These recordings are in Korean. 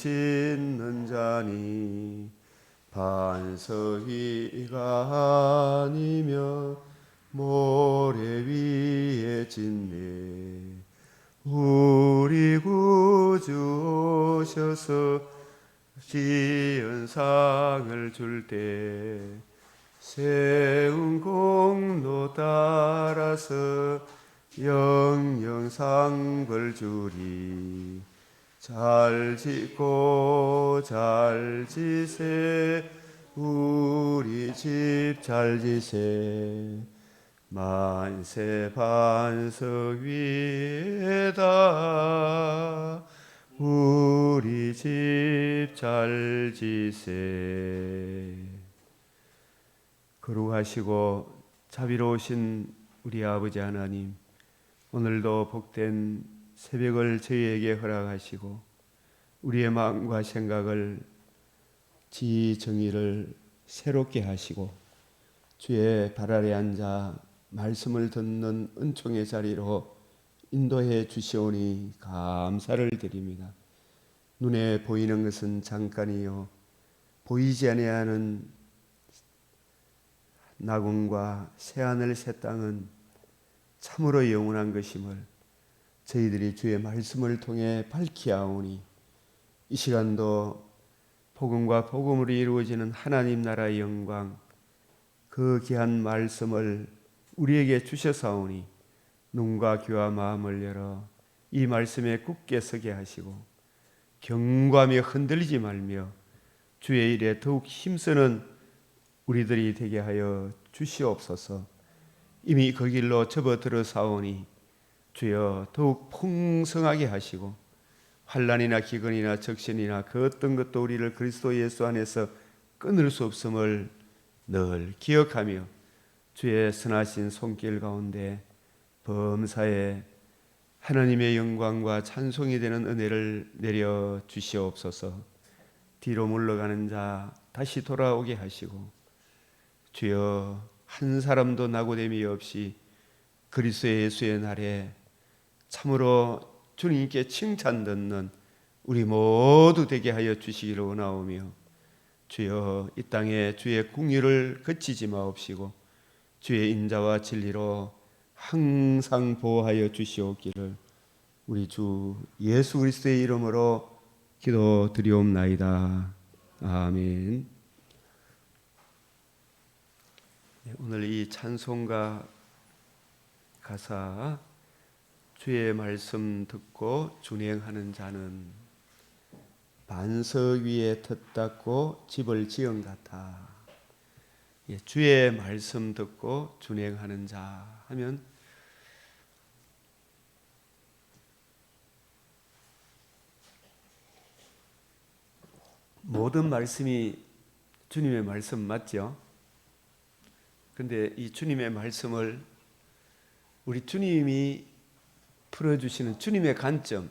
짓는 자니 반석 위가 아니며 모래 위에 짓네. 우리 구주 오셔서 지은 상을 줄 때 세운 공로 따라서 영영 상벌 주리. 잘 짓고 잘 지세 우리 집 잘 지세. 만세 반석 위에다 우리 집 잘 지세. 거룩하시고 자비로우신 우리 아버지 하나님, 오늘도 복된 새벽을 저희에게 허락하시고 우리의 마음과 생각을 지정의를 새롭게 하시고 주의 발 아래 앉아 말씀을 듣는 은총의 자리로 인도해 주시오니 감사를 드립니다. 눈에 보이는 것은 잠깐이요 보이지 아니하는 낙원과 새하늘 새 땅은 참으로 영원한 것임을 저희들이 주의 말씀을 통해 밝히아오니 이 시간도 복음과 복음으로 이루어지는 하나님 나라의 영광, 그 귀한 말씀을 우리에게 주셔사오니 눈과 귀와 마음을 열어 이 말씀에 굳게 서게 하시고 경고하며 흔들리지 말며 주의 일에 더욱 힘쓰는 우리들이 되게 하여 주시옵소서. 이미 그 길로 접어들어 사오니 주여 더욱 풍성하게 하시고 환난이나 기근이나 적신이나 그 어떤 것도 우리를 그리스도 예수 안에서 끊을 수 없음을 늘 기억하며 주의 선하신 손길 가운데 범사에 하나님의 영광과 찬송이 되는 은혜를 내려 주시옵소서. 뒤로 물러가는 자 다시 돌아오게 하시고 주여 한 사람도 낙오됨이 없이 그리스도 예수의 날에 참으로 주님께 칭찬 듣는 우리 모두 되게 하여 주시기를 원하오며 주여 이 땅에 주의 궁유를 그치지 마옵시고 주의 인자와 진리로 항상 보호하여 주시옵기를 우리 주 예수 그리스도의 이름으로 기도드리옵나이다. 아멘. 오늘 이 찬송가 가사, 주의 말씀 듣고 준행하는 자는 반석 위에 터 닦고 집을 지은 같아. 주의 말씀 듣고 준행하는 자 하면 모든 말씀이 주님의 말씀 맞죠? 그런데 이 주님의 말씀을 우리 주님이 풀어주시는 주님의 관점,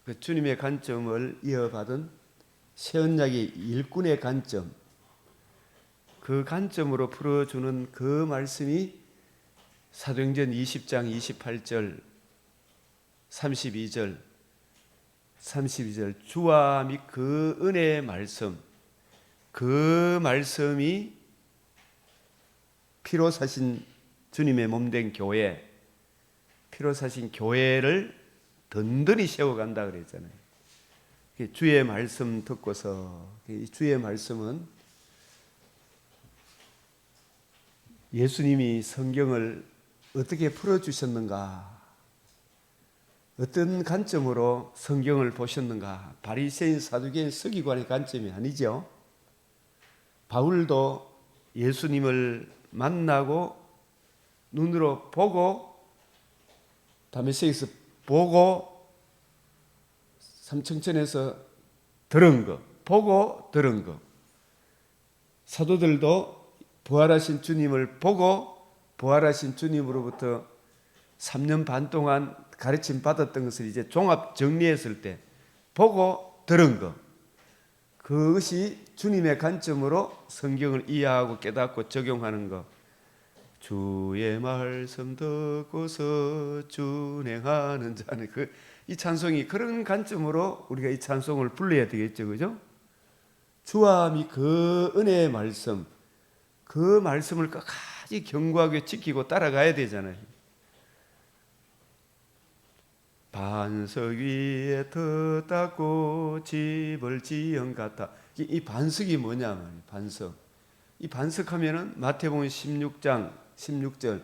그 주님의 관점을 이어받은 새언약의 일꾼의 관점, 그 관점으로 풀어주는 그 말씀이 사도행전 20장 28절 32절 주와 및 그 은혜의 말씀, 그 말씀이 피로 사신 주님의 몸된 교회, 피로 사신 교회를 든든히 세워간다 그랬잖아요. 주의 말씀 듣고서, 주의 말씀은 예수님이 성경을 어떻게 풀어주셨는가, 어떤 관점으로 성경을 보셨는가. 바리새인 사두개인 서기관의 관점이 아니죠. 바울도 예수님을 만나고 눈으로 보고 다메섹에서 보고 삼청천에서 들은 거, 보고 들은 거. 사도들도 부활하신 주님을 보고 부활하신 주님으로부터 3년 반 동안 가르침 받았던 것을 이제 종합 정리했을 때 보고 들은 거, 그것이 주님의 관점으로 성경을 이해하고 깨닫고 적용하는 것. 주의 말씀 듣고서 준행하는 자는, 그 이 찬송이 그런 관점으로 우리가 이 찬송을 불러야 되겠죠, 그죠? 주와 및 그 은혜의 말씀, 그 말씀을 끝까지 견고하게 지키고 따라가야 되잖아요. 반석 위에 터 닦고 집을 지은 같아. 이 반석이 뭐냐 말이에요. 반석. 이 반석하면은 마태복음 16장 16절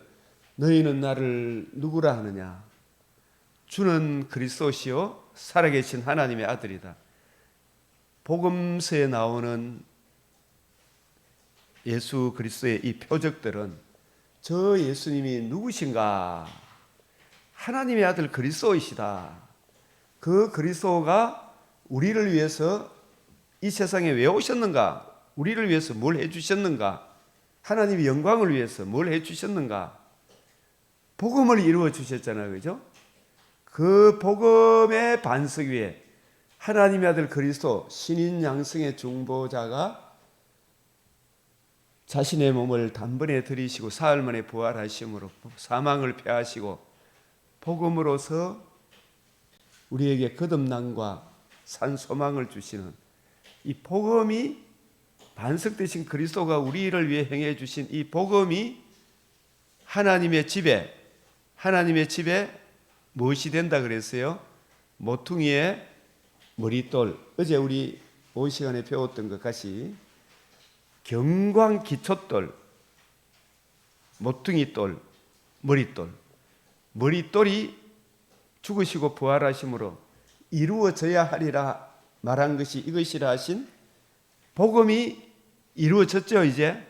너희는 나를 누구라 하느냐? 주는 그리스도시요 살아계신 하나님의 아들이다. 복음서에 나오는 예수 그리스도의 이 표적들은 저 예수님이 누구신가? 하나님의 아들 그리스도이시다. 그 그리스도가 우리를 위해서 이 세상에 왜 오셨는가? 우리를 위해서 뭘 해주셨는가? 하나님의 영광을 위해서 뭘 해주셨는가? 복음을 이루어 주셨잖아요, 그죠? 그 복음의 반석 위에 하나님의 아들 그리스도 신인 양성의 중보자가 자신의 몸을 단번에 들이시고 사흘 만에 부활하심으로 사망을 패하시고 복음으로서 우리에게 거듭남과 산 소망을 주시는 이 복음이 반석 되신 그리스도가 우리를 위해 행해 주신 이 복음이 하나님의 집에 무엇이 된다 그랬어요? 모퉁이의 머릿돌. 어제 우리 오후 시간에 배웠던 것 같이 경광 기초돌, 모퉁이돌, 머릿돌. 머릿돌이 죽으시고 부활하심으로 이루어져야 하리라 말한 것이 이것이라 하신 복음이 이루어졌죠. 이제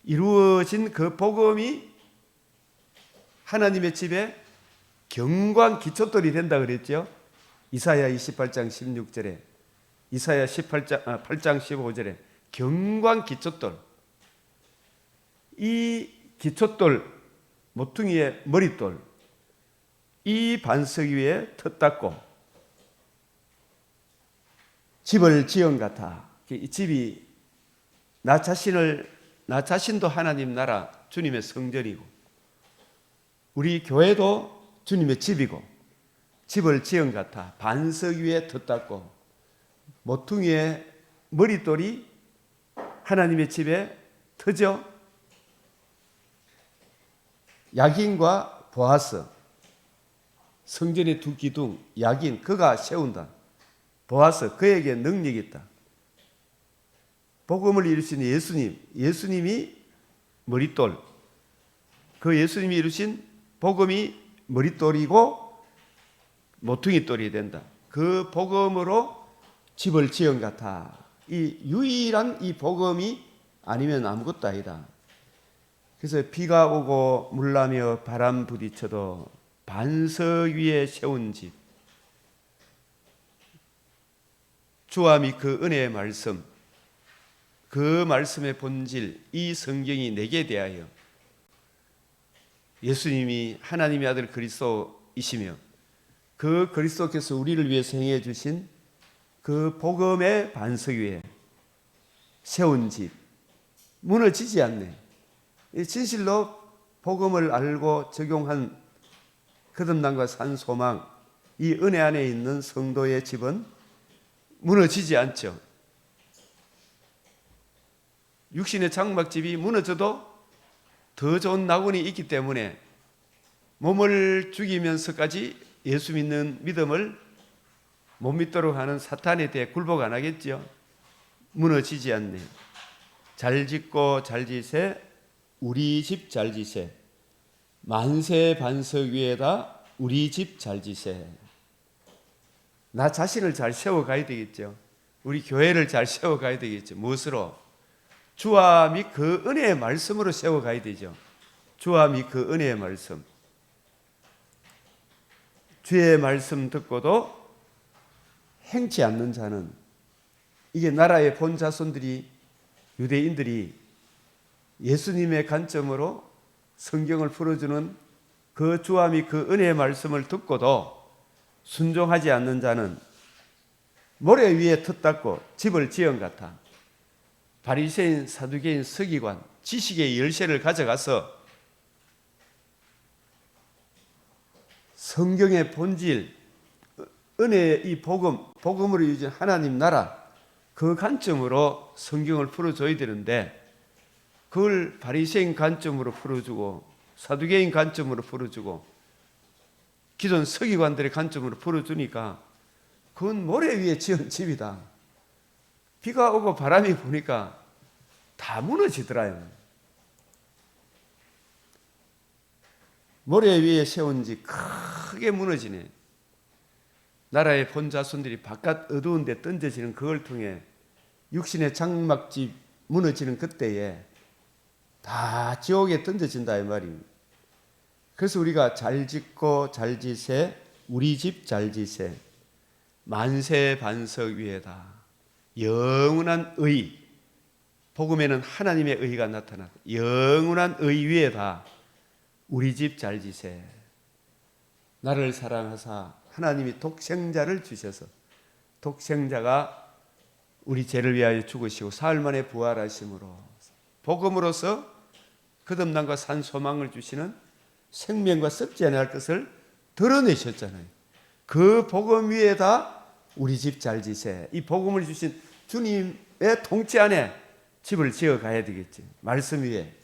이루어진 그 복음이 하나님의 집에 경광 기초돌이 된다 그랬죠. 이사야 28장 16절에 이사야 8장 15절에 경광 기초돌. 이 기초돌 모퉁이의 머릿돌 이 반석 위에 터 닦고 집을 지은 같아. 이 집이 나 자신도 하나님 나라 주님의 성전이고 우리 교회도 주님의 집이고 집을 지은 같아. 반석 위에 터 닦고 모퉁이의 머릿돌이 하나님의 집에 터져. 야긴과 보아스 성전의 두 기둥 야긴 그가 세운다. 보아스 그에게 능력이 있다. 복음을 이루신 예수님이 머릿돌. 그 예수님이 이루신 복음이 머릿돌이고 모퉁이돌이 된다. 그 복음으로 집을 지은 같아. 이 유일한 이 복음이 아니면 아무것도 아니다. 그래서 비가 오고 물나며 바람 부딪혀도 반석 위에 세운 집. 주와 및 그 은혜의 말씀, 그 말씀의 본질, 이 성경이 내게 대하여 예수님이 하나님의 아들 그리스도이시며 그 그리스도께서 우리를 위해서 행해 주신 그 복음의 반석 위에 세운 집, 무너지지 않네. 진실로 복음을 알고 적용한 거듭남과 산 소망, 이 은혜 안에 있는 성도의 집은 무너지지 않죠. 육신의 장막집이 무너져도 더 좋은 낙원이 있기 때문에 몸을 죽이면서까지 예수 믿는 믿음을 못 믿도록 하는 사탄에 대해 굴복 안 하겠죠. 무너지지 않네. 잘 짓고 잘 지세 우리 집 잘 지세 만세 반석 위에다 우리 집 잘 지세. 나 자신을 잘 세워가야 되겠죠. 우리 교회를 잘 세워가야 되겠죠. 무엇으로? 주와 및 그 은혜의 말씀으로 세워가야 되죠. 주와 및 그 은혜의 말씀. 주의 말씀 듣고도 행치 않는 자는, 이게 나라의 본 자손들이 유대인들이 예수님의 관점으로 성경을 풀어주는 그 주와 및 그 은혜의 말씀을 듣고도 순종하지 않는 자는 모래 위에 터 닦고 집을 지은 같아. 바리새인, 사두개인, 서기관, 지식의 열쇠를 가져가서 성경의 본질, 은혜의 이 복음으로 이루어진 하나님 나라, 그 관점으로 성경을 풀어줘야 되는데 그걸 바리새인 관점으로 풀어주고 사두개인 관점으로 풀어주고 기존 서기관들의 관점으로 풀어주니까 그건 모래 위에 지은 집이다. 비가 오고 바람이 부니까 다 무너지더라요. 모래 위에 세운 집 크게 무너지네. 나라의 본자손들이 바깥 어두운 데 던져지는 그걸 통해 육신의 장막집 무너지는 그때에 다 지옥에 던져진다 이 말입니다. 그래서 우리가 잘 짓고 잘 지세 우리 집 잘 지세 만세 반석 위에다 영원한 의, 복음에는 하나님의 의가 나타났다. 영원한 의 위에다 우리 집 잘 지세. 나를 사랑하사 하나님이 독생자를 주셔서 독생자가 우리 죄를 위하여 죽으시고 사흘 만에 부활하심으로 복음으로서 거듭남과 산 소망을 주시는 생명과 썩지 않을 것을 드러내셨잖아요. 그 복음 위에다 우리 집 잘 지세. 이 복음을 주신 주님의 통치 안에 집을 지어 가야 되겠지. 말씀 위에.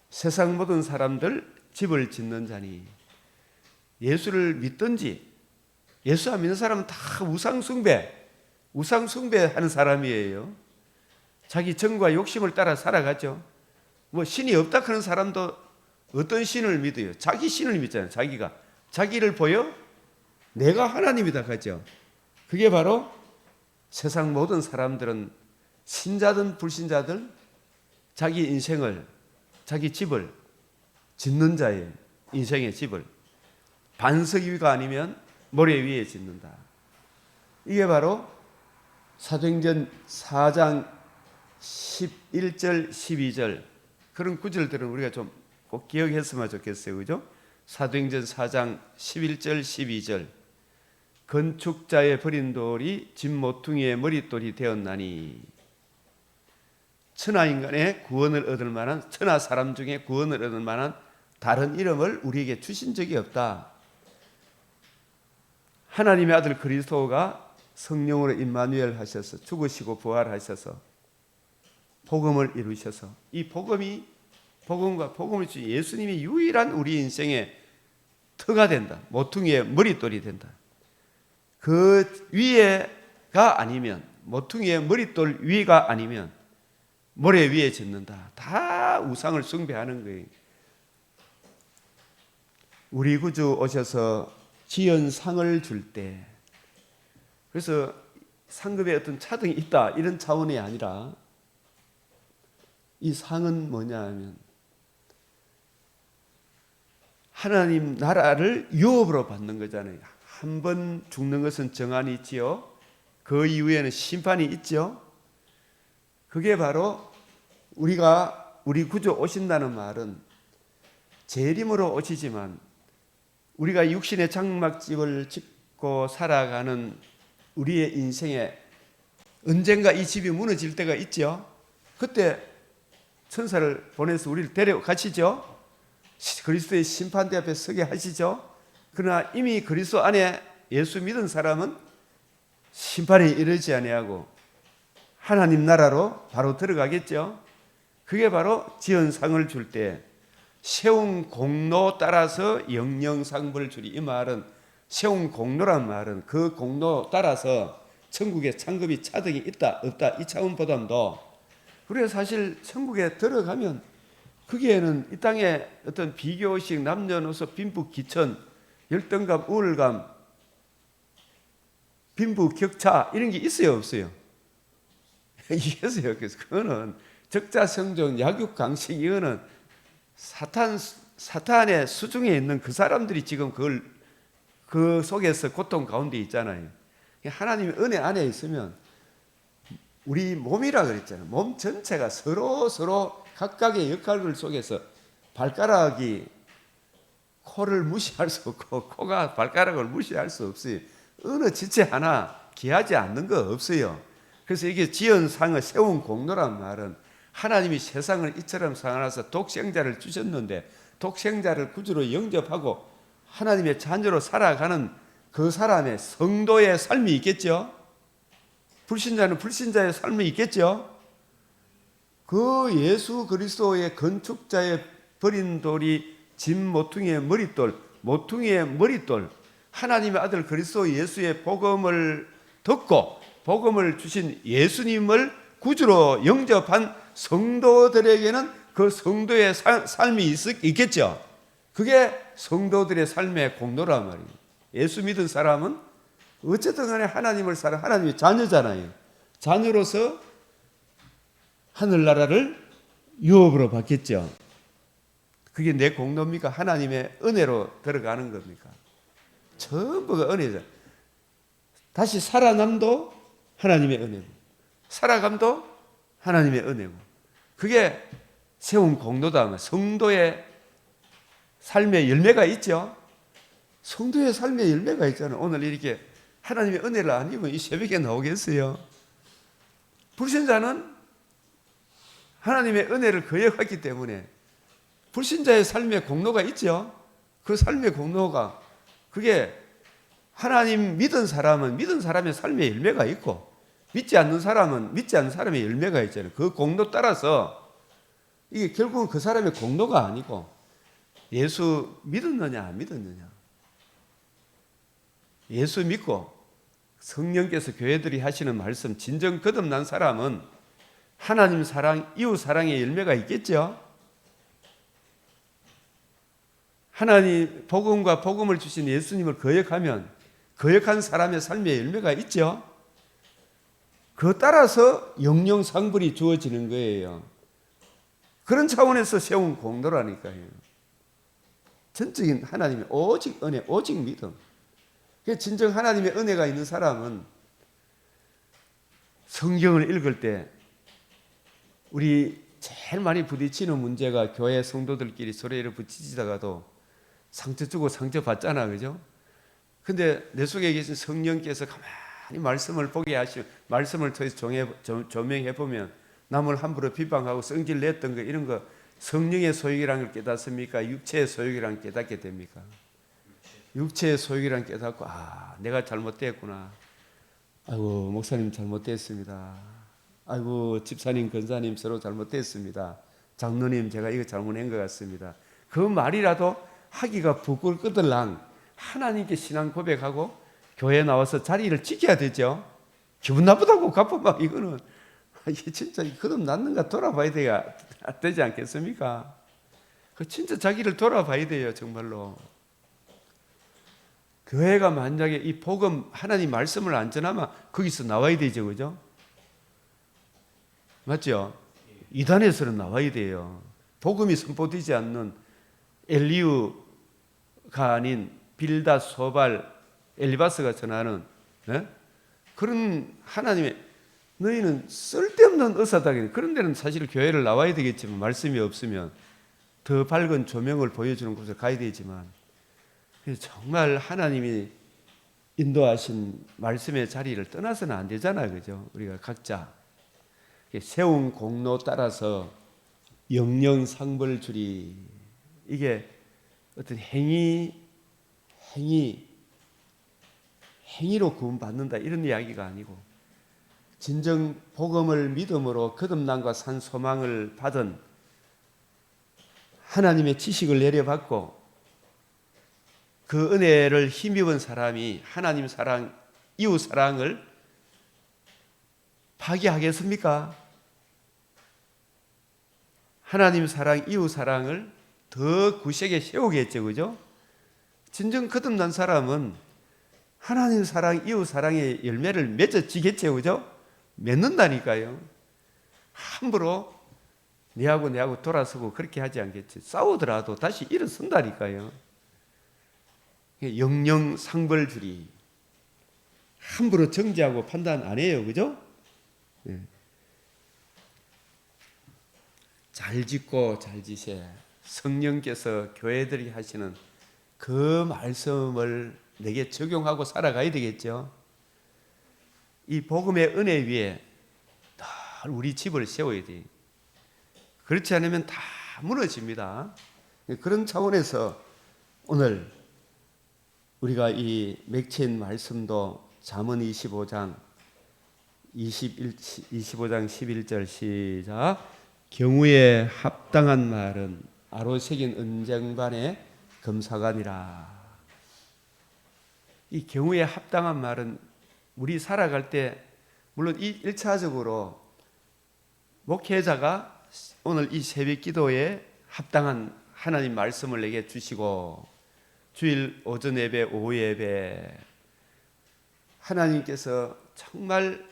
세상 모든 사람들 집을 짓는 자니 예수를 믿든지 예수 안 믿는 사람은 다 우상 숭배하는 사람이에요. 자기 정과 욕심을 따라 살아가죠. 뭐 신이 없다 하는 사람도 어떤 신을 믿어요? 자기 신을 믿잖아요. 자기를 보여 내가 하나님이다 하죠. 그게 바로 세상 모든 사람들은 신자든 불신자든 자기 인생을 자기 집을 짓는 자예요. 인생의 집을 반석 위가 아니면 모래 위에 짓는다. 이게 바로 사도행전 4장 11절 12절 그런 구절들은 우리가 좀 꼭 기억했으면 좋겠어요. 그죠? 사도행전 4장 11절 12절 건축자의 버린 돌이 집 모퉁이의 머릿돌이 되었나니 천하 인간의 구원을 얻을 만한 천하 사람 중에 구원을 얻을 만한 다른 이름을 우리에게 주신 적이 없다. 하나님의 아들 그리스도가 성령으로 임마누엘 하셔서 죽으시고 부활하셔서 복음을 이루셔서 이 복음과 복음을 주신 예수님이 유일한 우리 인생의 터가 된다. 모퉁이의 머릿돌이 된다. 그 위에가 아니면 모퉁이의 머릿돌 위가 아니면 모래 위에 짓는다. 다 우상을 숭배하는 거예요. 우리 구주 오셔서 지은 상을 줄 때 그래서 상급에 어떤 차등이 있다 이런 차원이 아니라 이 상은 뭐냐 하면 하나님 나라를 유업으로 받는 거잖아요. 한 번 죽는 것은 정한이 있지요. 그 이후에는 심판이 있죠. 그게 바로 우리 구주 오신다는 말은 재림으로 오시지만 우리가 육신의 장막집을 짓고 살아가는 우리의 인생에 언젠가 이 집이 무너질 때가 있죠. 그때 천사를 보내서 우리를 데려가시죠. 그리스도의 심판대 앞에 서게 하시죠. 그러나 이미 그리스도 안에 예수 믿은 사람은 심판에 이르지 아니하고 하나님 나라로 바로 들어가겠죠. 그게 바로 지은 상을 줄 때 세운 공로 따라서 영영상벌 주리. 이 말은 세운 공로란 말은 그 공로 따라서 천국에 상급이 차등이 있다 없다 이 차원보다도 우리가 사실 천국에 들어가면 거기에는 이 땅에 어떤 비교식 남녀노소 빈부귀천 열등감 우울감 빈부격차 이런 게 있어요 없어요? 있어요. 그래서 그거는 적자성종 약육강식 이거는 사탄의 수중에 있는 그 사람들이 지금 그 속에서 고통 가운데 있잖아요. 하나님의 은혜 안에 있으면 우리 몸이라 그랬잖아요. 몸 전체가 서로 각각의 역할 속에서 발가락이 코를 무시할 수 없고 코가 발가락을 무시할 수 없어요. 어느 지체 하나 귀하지 않는 거 없어요. 그래서 이게 지은 상을 세운 공로란 말은 하나님이 세상을 이처럼 사랑하셔서 독생자를 주셨는데 독생자를 구주로 영접하고 하나님의 자녀로 살아가는 그 사람의 성도의 삶이 있겠죠. 불신자는 불신자의 삶이 있겠죠. 그 예수 그리스도의 건축자의 버린 돌이 진 모퉁이의 머릿돌, 모퉁이의 머릿돌, 하나님의 아들 그리스도 예수의 복음을 듣고 복음을 주신 예수님을 구주로 영접한 성도들에게는 그 성도의 삶이 있겠죠. 그게 성도들의 삶의 공로란 말이에요. 예수 믿은 사람은 어쨌든 간에 하나님을 하나님의 자녀잖아요. 자녀로서 하늘나라를 유업으로 받겠죠. 그게 내 공로입니까? 하나님의 은혜로 들어가는 겁니까? 전부가 은혜죠. 다시 살아남도 하나님의 은혜고, 살아감도 하나님의 은혜고, 그게 세운 공로다. 성도의 삶의 열매가 있죠. 성도의 삶의 열매가 있잖아요. 오늘 이렇게 하나님의 은혜를 안 입으면 이 새벽에 나오겠어요? 불신자는 하나님의 은혜를 거역했기 때문에 불신자의 삶의 공로가 있죠. 그 삶의 공로가, 그게 하나님 믿은 사람은 믿은 사람의 삶의 열매가 있고, 믿지 않는 사람은 믿지 않는 사람의 열매가 있잖아요. 그 공로 따라서 이게 결국은 그 사람의 공로가 아니고 예수 믿었느냐 안 믿었느냐, 예수 믿고 성령께서 교회들이 하시는 말씀 진정 거듭난 사람은 하나님 사랑, 이웃 사랑의 열매가 있겠죠. 하나님 복음과 복음을 주신 예수님을 거역하면 거역한 사람의 삶의 열매가 있죠. 그 따라서 영영상불이 주어지는 거예요. 그런 차원에서 세운 공로라니까요. 전적인 하나님의 오직 은혜, 오직 믿음. 진정 하나님의 은혜가 있는 사람은 성경을 읽을 때 우리 제일 많이 부딪히는 문제가 교회 성도들끼리 서로를 부딪히다가도 상처 주고 상처 받잖아, 그죠? 근데 내 속에 계신 성령께서 가만히 말씀을 보게 하시고 말씀을 통해서 조명해 보면 남을 함부로 비방하고 성질 냈던 거 이런 거 성령의 소욕이라는 걸 깨닫습니까? 육체의 소욕이라는 걸 깨닫게 됩니까? 육체의 소욕이라는 걸 깨닫고 내가 잘못됐구나. 아이고 목사님 잘못됐습니다. 아이고 집사님 권사님 서로 잘못됐습니다. 장로님 제가 이거 잘못한 것 같습니다. 그 말이라도 하기가 부끄럽거들랑 하나님께 신앙 고백하고 교회에 나와서 자리를 지켜야 되죠. 기분 나쁘다고 갚아봐. 이거는 이게 진짜 그럼 낫는가 돌아봐야 되지 않겠습니까? 그 진짜 자기를 돌아봐야 돼요. 정말로. 교회가 만약에 이 복음 하나님 말씀을 안 전하면 거기서 나와야 되죠. 그죠? 맞죠? 이단에서는 나와야 돼요. 복음이 선포되지 않는 엘리우가 아닌 빌다, 소발, 엘리바스가 전하는 그런 하나님의 너희는 쓸데없는 의사다기 그런 데는 사실 교회를 나와야 되겠지만 말씀이 없으면 더 밝은 조명을 보여주는 곳에 가야 되지만 정말 하나님이 인도하신 말씀의 자리를 떠나서는 안 되잖아요. 그죠? 우리가 각자 세운 공로 따라서 영영상벌 주리, 이게 어떤 행위로 구원받는다 이런 이야기가 아니고 진정 복음을 믿음으로 거듭남과 산 소망을 받은 하나님의 지식을 내려받고 그 은혜를 힘입은 사람이 하나님 사랑, 이웃 사랑을 파기하겠습니까? 하나님 사랑, 이웃 사랑을 더 구색에 세우겠죠. 그죠? 진정 거듭난 사람은 하나님 사랑, 이웃 사랑의 열매를 맺어지겠죠. 그죠? 맺는다니까요. 함부로 내하고 돌아서고 그렇게 하지 않겠지. 싸우더라도 다시 일어선다니까요. 영영상벌주의. 함부로 정죄하고 판단 안 해요. 그죠? 네. 잘 짓고 잘 지세. 성령께서 교회들이 하시는 그 말씀을 내게 적용하고 살아가야 되겠죠. 이 복음의 은혜 위에 늘 우리 집을 세워야 돼. 그렇지 않으면 다 무너집니다. 그런 차원에서 오늘 우리가 이 맺힌 말씀도 잠언 25장 11절 시작. 경우에 합당한 말은 아로 새긴 은쟁반의 금사관이라. 이 경우에 합당한 말은 우리 살아갈 때 물론 이 1차적으로 목회자가 오늘 이 새벽 기도에 합당한 하나님 말씀을 내게 주시고 주일 오전 예배, 오후 예배 하나님께서 정말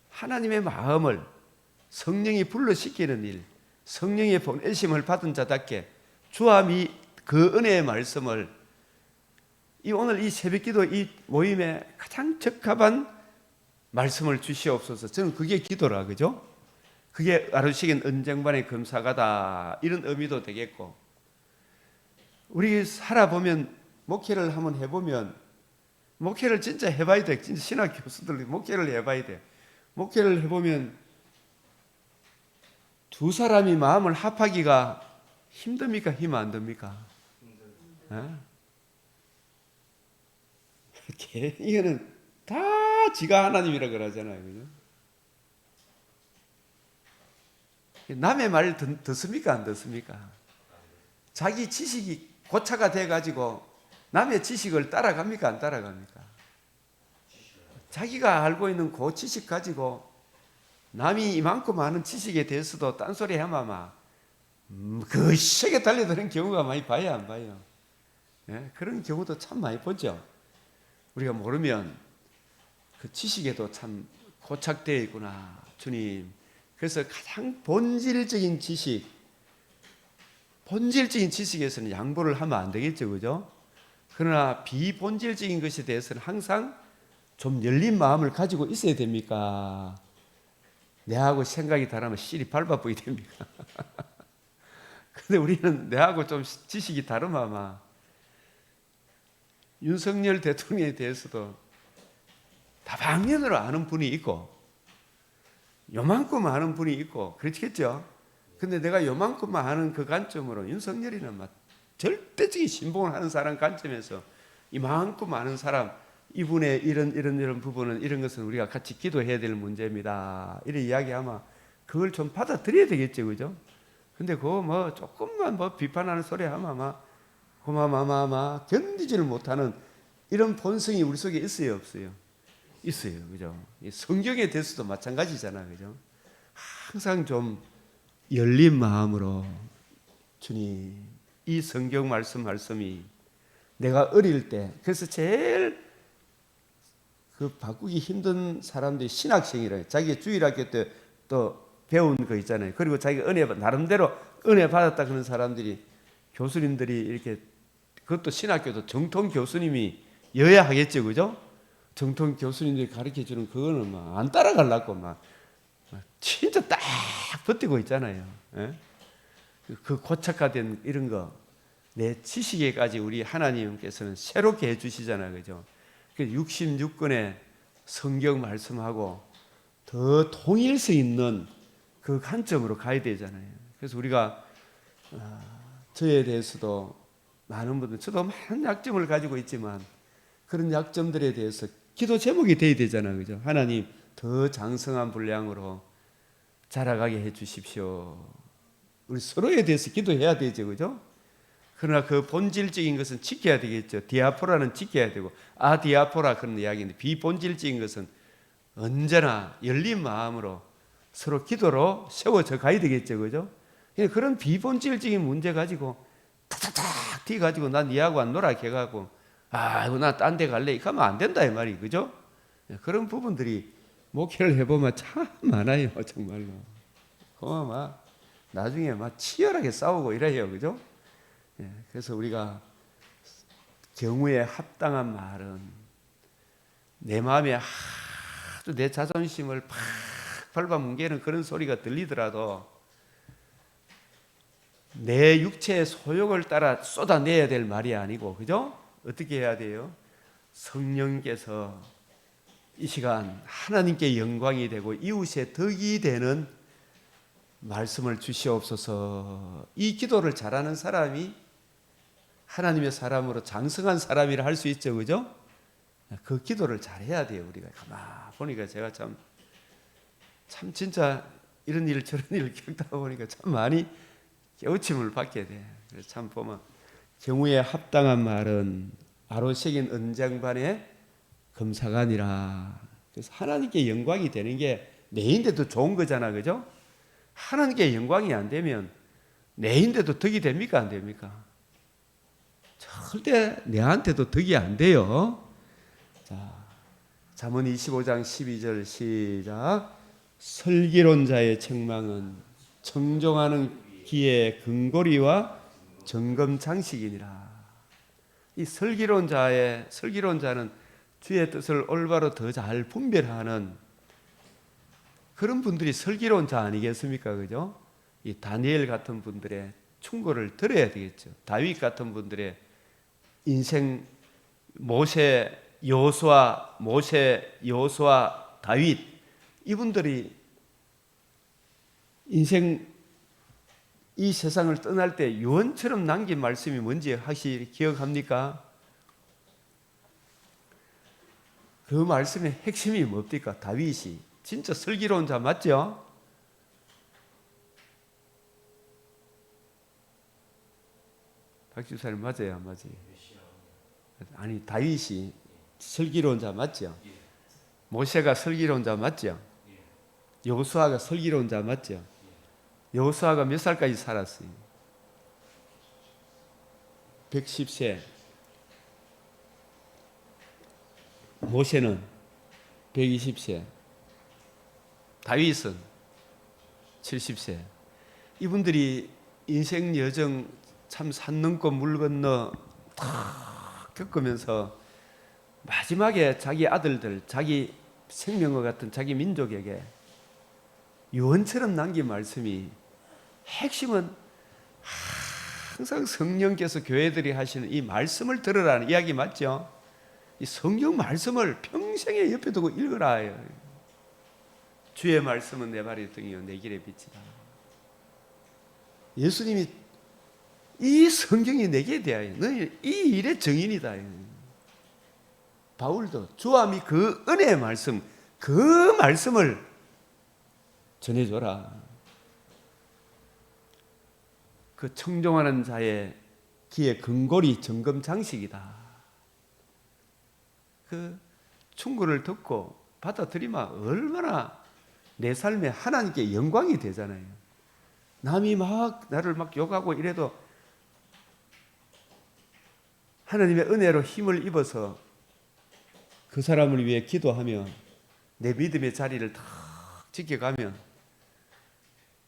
하나님의 마음을 성령이 불러시키는 일, 성령의 보내심을 받은 자답게 주함이 그 은혜의 말씀을 이 오늘 이 새벽기도 이 모임에 가장 적합한 말씀을 주시옵소서. 저는 그게 기도라, 그죠? 그게 아루식인 은쟁반의 금사가다 이런 의미도 되겠고, 우리 살아보면 목회를 한번 해보면 목회를 진짜 해봐야 돼. 진짜 신학 교수들 목회를 해봐야 돼. 목회를 해보면 두 사람이 마음을 합하기가 힘듭니까? 힘 안 듭니까? 이거는 다 지가 하나님이라 그러잖아요. 그죠? 남의 말 듣습니까? 안 듣습니까? 자기 지식이 고차가 돼가지고 남의 지식을 따라갑니까? 안 따라갑니까? 자기가 알고 있는 그 지식 가지고 남이 이만큼 많은 지식에 대해서도 딴소리 하마마 그 시에 달려드는 경우가 많이 봐요, 안 봐요? 예? 그런 경우도 참 많이 보죠. 우리가 모르면 그 지식에도 참 고착되어 있구나, 주님. 그래서 가장 본질적인 지식에서는 양보를 하면 안 되겠죠, 그죠? 그러나 비본질적인 것에 대해서는 항상 좀 열린 마음을 가지고 있어야 됩니까? 내하고 생각이 다르면 실이 밟아보게 됩니까? 근데 우리는 내하고 좀 지식이 다르면 아마 윤석열 대통령에 대해서도 다방면으로 아는 분이 있고 요만큼 아는 분이 있고 그렇겠죠? 근데 내가 요만큼만 아는 그 관점으로 윤석열이는 막 절대적인 신봉을 하는 사람 관점에서 이만큼 아는 사람, 이분의 이런 부분은 이런 것은 우리가 같이 기도해야 될 문제입니다. 이런 이야기하면 그걸 좀 받아들여야 되겠죠, 그죠? 근데 그거 뭐 조금만 뭐 비판하는 소리 하면 막 고마마마마 견디지를 못하는 이런 본성이 우리 속에 있어요, 없어요? 있어요, 그죠? 성경에 대해서도 마찬가지잖아요, 그죠? 항상 좀 열린 마음으로 주님, 이 성경 말씀이 내가 어릴 때, 그래서 제일 그 바꾸기 힘든 사람들이 신학생이래요. 자기 주일학교 때 또 배운 거 있잖아요. 그리고 자기 나름대로 은혜 받았다 그런 사람들이, 교수님들이 이렇게, 그것도 신학교도 정통 교수님이 여야 하겠죠, 그죠? 정통 교수님들이 가르쳐 주는 그거는 막 안 따라가려고 막 진짜 딱 버티고 있잖아요. 예? 그 고착화된 이런 거, 내 지식에까지 우리 하나님께서는 새롭게 해주시잖아요, 그죠? 66권의 성경 말씀하고 더 통일성 있는 그 관점으로 가야 되잖아요. 그래서 우리가 저에 대해서도 많은 분들, 저도 많은 약점을 가지고 있지만 그런 약점들에 대해서 기도 제목이 돼야 되잖아요, 그죠? 하나님 더 장성한 분량으로 자라가게 해 주십시오. 우리 서로에 대해서 기도해야 되죠, 그죠? 그러나 그 본질적인 것은 지켜야 되겠죠. 디아포라는 지켜야 되고, 아디아포라 그런 이야기인데, 비본질적인 것은 언제나 열린 마음으로 서로 기도로 세워져 가야 되겠죠, 그죠? 그런 비본질적인 문제 가지고 탁탁탁 뒤 가지고 난 니하고 안 놀아 개가고, 아이고 나 딴 데 갈래 이거 하면 안 된다 이 말이, 그죠? 그런 부분들이 목회를 해보면 참 많아요, 정말로. 막 나중에 막 치열하게 싸우고 이래요, 그죠? 그래서 우리가 경우에 합당한 말은, 내 마음에 아주 내 자존심을 팍 밟아뭉개는 그런 소리가 들리더라도 내 육체의 소욕을 따라 쏟아내야 될 말이 아니고, 그죠? 어떻게 해야 돼요? 성령께서 이 시간 하나님께 영광이 되고 이웃의 덕이 되는 말씀을 주시옵소서. 이 기도를 잘하는 사람이 하나님의 사람으로 장성한 사람이라 할 수 있죠, 그죠? 그 기도를 잘 해야 돼요. 우리가 가만 보니까 제가 참 진짜 이런 일 저런 일을 겪다 보니까 참 많이 깨우침을 받게 돼. 그래서 참 보면 경우에 합당한 말은 아로새긴 은장반의 금사관이라. 그래서 하나님께 영광이 되는 게 내인데도 좋은 거잖아, 그죠? 하나님께 영광이 안 되면 내인데도 덕이 됩니까, 안 됩니까? 절대 내한테도 덕이 안 돼요. 자, 잠언 25장 12절 시작. 슬기로운 자의 책망은 청종하는 기의 근거리와 정검장식이니라. 이 슬기로운 자는 주의 뜻을 올바로 더 잘 분별하는 그런 분들이 슬기로운 자 아니겠습니까? 그죠? 이 다니엘 같은 분들의 충고를 들어야 되겠죠. 다윗 같은 분들의 인생 모세, 여호수아, 다윗 이분들이 인생 이 세상을 떠날 때 유언처럼 남긴 말씀이 뭔지 확실히 기억합니까? 그 말씀의 핵심이 뭡니까? 다윗이 진짜 슬기로운 자 맞죠? 박지사님 맞아요, 안 맞아요? 아니 다윗이 슬기로운 자 맞죠? 모세가 슬기로운 자 맞죠? 여호수아가 슬기로운 자 맞죠? 여호수아가 몇 살까지 살았어요? 110세. 모세는 120세. 다윗은 70세. 이분들이 인생 여정 참 산 넘고 물 건너 다 겪으면서 마지막에 자기 아들들, 자기 생명과 같은 자기 민족에게 유언처럼 남긴 말씀이 핵심은 항상 성령께서 교회들이 하시는 이 말씀을 들으라는 이야기 맞죠? 이 성경 말씀을 평생에 옆에 두고 읽으라. 주의 말씀은 내 발의 등이요 내 길의 빛이다. 예수님이 이 성경이 내게 대하여 너희 이 일의 증인이다. 바울도 주함이 그 은혜의 말씀, 그 말씀을 전해줘라. 그 청종하는 자의 귀의 근골이 정검장식이다. 그 충고를 듣고 받아들이면 얼마나 내 삶에 하나님께 영광이 되잖아요. 남이 막 나를 막 욕하고 이래도 하나님의 은혜로 힘을 입어서 그 사람을 위해 기도하며 내 믿음의 자리를 탁 지켜가면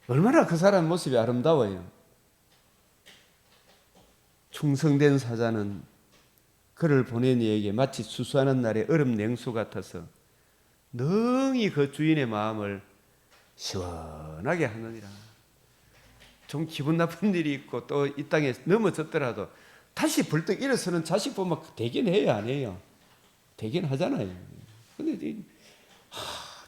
얼마나 그 사람 모습이 아름다워요. 충성된 사자는 그를 보낸 이에게 마치 수수하는 날의 얼음 냉수 같아서 능히 그 주인의 마음을 시원하게 하느니라. 좀 기분 나쁜 일이 있고 또 이 땅에 넘어졌더라도 다시 벌떡 일어서는 자식 보면 되긴 해요, 안 해요? 되긴 하잖아요. 근데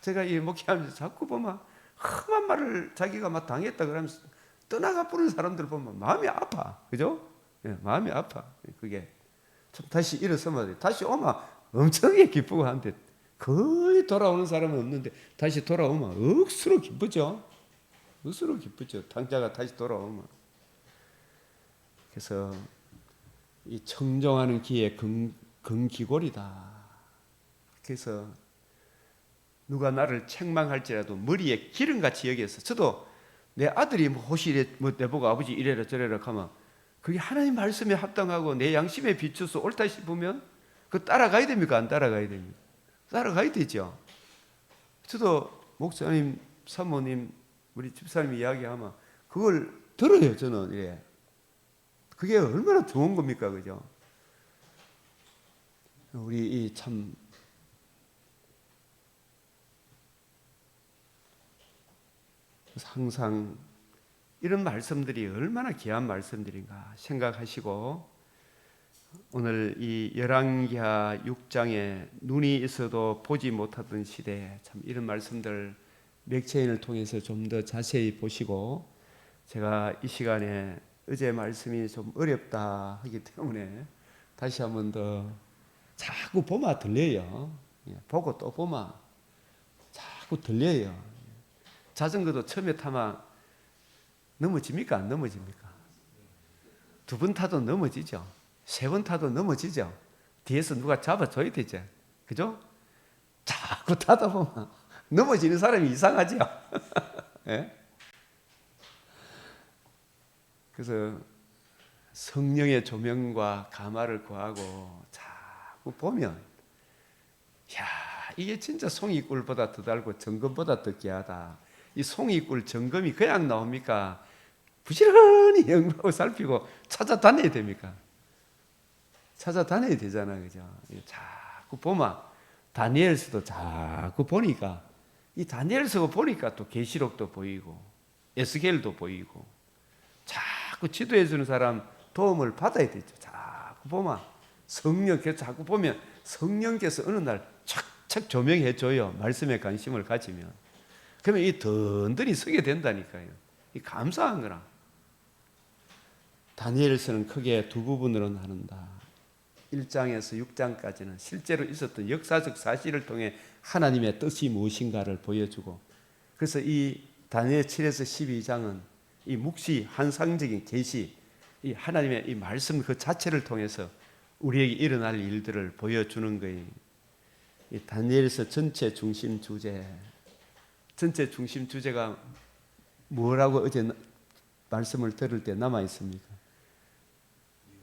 제가 이 목회하면서 자꾸 보면 험한 말을 자기가 막 당했다 그러면서 떠나가 부는 사람들 보면 마음이 아파. 그죠? 예, 마음이 아파. 그게 참 다시 일어서면 다시 오면 엄청나게 기쁘고 한데 거의 돌아오는 사람은 없는데 다시 돌아오면 억수로 기쁘죠. 억수로 기쁘죠. 당자가 다시 돌아오면. 그래서 이 청정하는 기의 근기골이다. 그래서 누가 나를 책망할지라도 머리에 기름같이 여겨서 저도 내 아들이 혹시 이래 내보고 아버지 이래라 저래라 하면 그게 하나님 말씀에 합당하고 내 양심에 비춰서 옳다 싶으면 그 따라가야 됩니까? 안 따라가야 됩니까? 따라가야 되죠. 저도 목사님, 사모님, 우리 집사님이 이야기하면 그걸 들어요. 저는 예. 그게 얼마나 좋은 겁니까, 그죠? 우리 참 항상 이런 말씀들이 얼마나 귀한 말씀들인가 생각하시고 오늘 이 열왕기하 6장에 눈이 있어도 보지 못하던 시대에 참 이런 말씀들 맥체인을 통해서 좀 더 자세히 보시고 제가 이 시간에 어제 말씀이 좀 어렵다 하기 때문에 다시 한번 더 자꾸 보마 들려요. 보고 또 보마 자꾸 들려요. 자전거도 처음에 타면 넘어집니까? 안 넘어집니까? 두 번 타도 넘어지죠. 세 번 타도 넘어지죠. 뒤에서 누가 잡아줘야 되죠. 그죠? 자꾸 타다 보면 넘어지는 사람이 이상하죠. 예? 그래서 성령의 조명과 감화를 구하고 자꾸 보면, 야, 이게 진짜 송이꿀보다 더 달고 정금보다 더 귀하다. 이 송이꿀 정금이 그냥 나옵니까? 부지런히 연구하고 살피고 찾아다녀야 됩니까? 찾아다녀야 되잖아요. 그죠? 자꾸 보면, 다니엘서도 자꾸 보니까, 이 다니엘서 보니까 또 계시록도 보이고, 에스겔도 보이고, 자꾸 지도해 주는 사람 도움을 받아야 되죠. 자꾸 보면, 성령께서 자꾸 보면, 성령께서 어느 날 착착 조명해 줘요. 말씀에 관심을 가지면. 그러면 이 든든히 서게 된다니까요. 이 감사한 거라. 다니엘서는 크게 두 부분으로 나눈다. 1장에서 6장까지는 실제로 있었던 역사적 사실을 통해 하나님의 뜻이 무엇인가를 보여주고, 그래서 이 다니엘 7에서 12장은 이 묵시 환상적인 계시, 이 하나님의 이 말씀 그 자체를 통해서 우리에게 일어날 일들을 보여주는 거예요. 이 다니엘서 전체 중심 주제가 뭐라고 어제 말씀을 들을 때 남아 있습니까?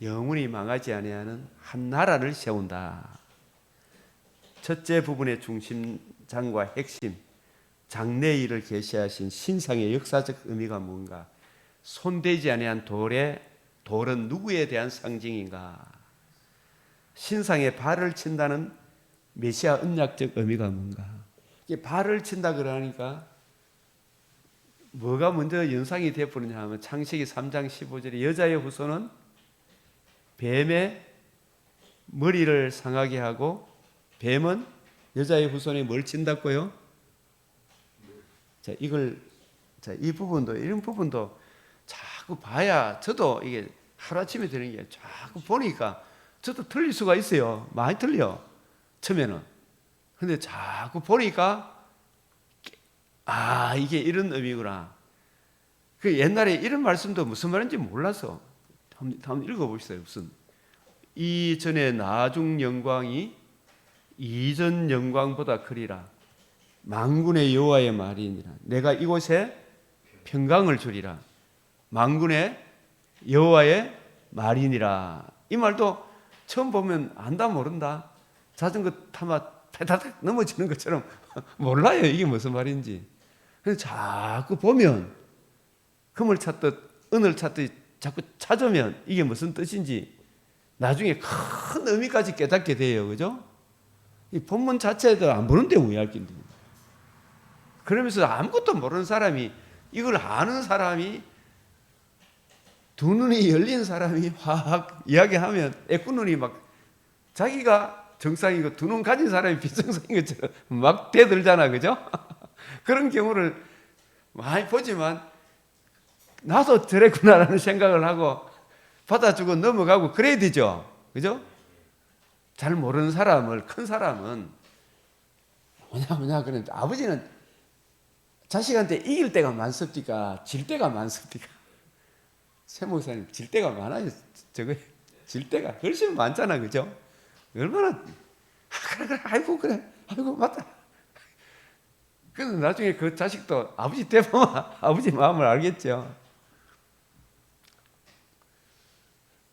영원히 망하지 아니하는 한 나라를 세운다. 첫째 부분의 중심장과 핵심, 장래의 일을 계시하신 신상의 역사적 의미가 뭔가? 손대지 아니한 돌은 누구에 대한 상징인가? 신상에 발을 친다는 메시아 언약적 의미가 뭔가? 이게 발을 친다 그러니까 뭐가 먼저 연상이 되어버리냐 하면 창세기 3장 15절에 여자의 후손은 뱀의 머리를 상하게 하고, 뱀은 여자의 후손에 뭘 친다고요? 자, 이 부분도, 이런 부분도 자꾸 봐야, 저도 이게 하루아침에 되는 게 자꾸 보니까 저도 틀릴 수가 있어요. 많이 틀려, 처음에는. 근데 자꾸 보니까, 아, 이게 이런 의미구나. 그 옛날에 이런 말씀도 무슨 말인지 몰라서 한번 읽어보시죠. 무슨 이전의 나중 영광이 이전 영광보다 크리라. 만군의 여호와의 말이니라. 내가 이곳에 평강을 주리라. 만군의 여호와의 말이니라. 이 말도 처음 보면 안다 모른다. 자전거 타면 페다닥 넘어지는 것처럼 몰라요. 이게 무슨 말인지. 그래서 자꾸 보면 금을 찾듯 은을 찾듯 자꾸 찾으면 이게 무슨 뜻인지 나중에 큰 의미까지 깨닫게 돼요. 그죠? 이 본문 자체도 안 보는데 오해할 낀데. 그러면서 아무것도 모르는 사람이, 이걸 아는 사람이, 두 눈이 열린 사람이 확 이야기하면 애꾸눈이 막 자기가 정상이고 두 눈 가진 사람이 비정상인 것처럼 막 대들잖아. 그죠? 그런 경우를 많이 보지만 나도 저랬구나라는 생각을 하고 받아주고 넘어가고 그래야 되죠. 그죠? 잘 모르는 사람을, 큰 사람은 뭐냐 그러는데, 아버지는 자식한테 이길 때가 많습니까? 질 때가 많습니까? 새 목사님, 질 때가 많아요. 저거 질 때가 훨씬 많잖아. 그죠? 얼마나 그래 아이고 맞다. 그래서 나중에 그 자식도 아버지 되면 아버지 마음을 알겠죠.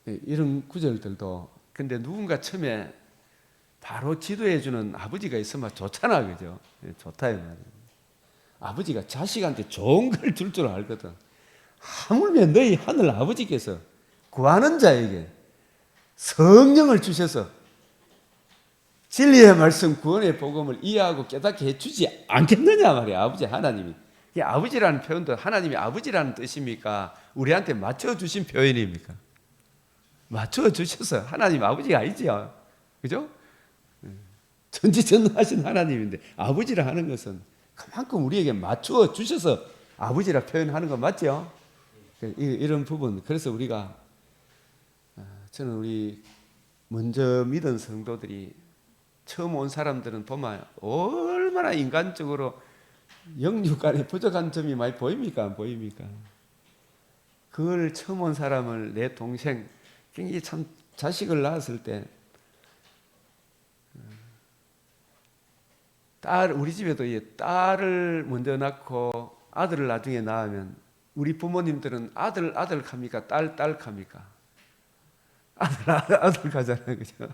이런 구절들도, 근데 누군가 처음에 바로 지도해주는 아버지가 있으면 좋잖아. 그죠? 좋다 이 말이에요. 아버지가 자식한테 좋은 걸 줄 줄 알거든. 하물며 너희 하늘 아버지께서 구하는 자에게 성령을 주셔서 진리의 말씀, 구원의 복음을 이해하고 깨닫게 해주지 않겠느냐 말이야. 아버지 하나님이. 아버지라는 표현도 하나님이 아버지라는 뜻입니까? 우리한테 맞춰주신 표현입니까? 맞춰주셔서 하나님 아버지가 아니죠. 그죠? 전지전능하신 하나님인데 아버지라 하는 것은 그만큼 우리에게 맞춰주셔서 아버지라 표현하는 거 맞죠? 이런 부분, 그래서 우리가 저는 우리 먼저 믿은 성도들이 처음 온 사람들은 보면 얼마나 인간적으로 영육간에 부족한 점이 많이 보입니까? 안 보입니까? 그걸 처음 온 사람을 내 동생, 굉장히 참 자식을 낳았을 때 우리 집에도 딸을 먼저 낳고 아들을 나중에 낳으면 우리 부모님들은 아들 갑니까? 딸 갑니까? 아들 가잖아요. 그죠?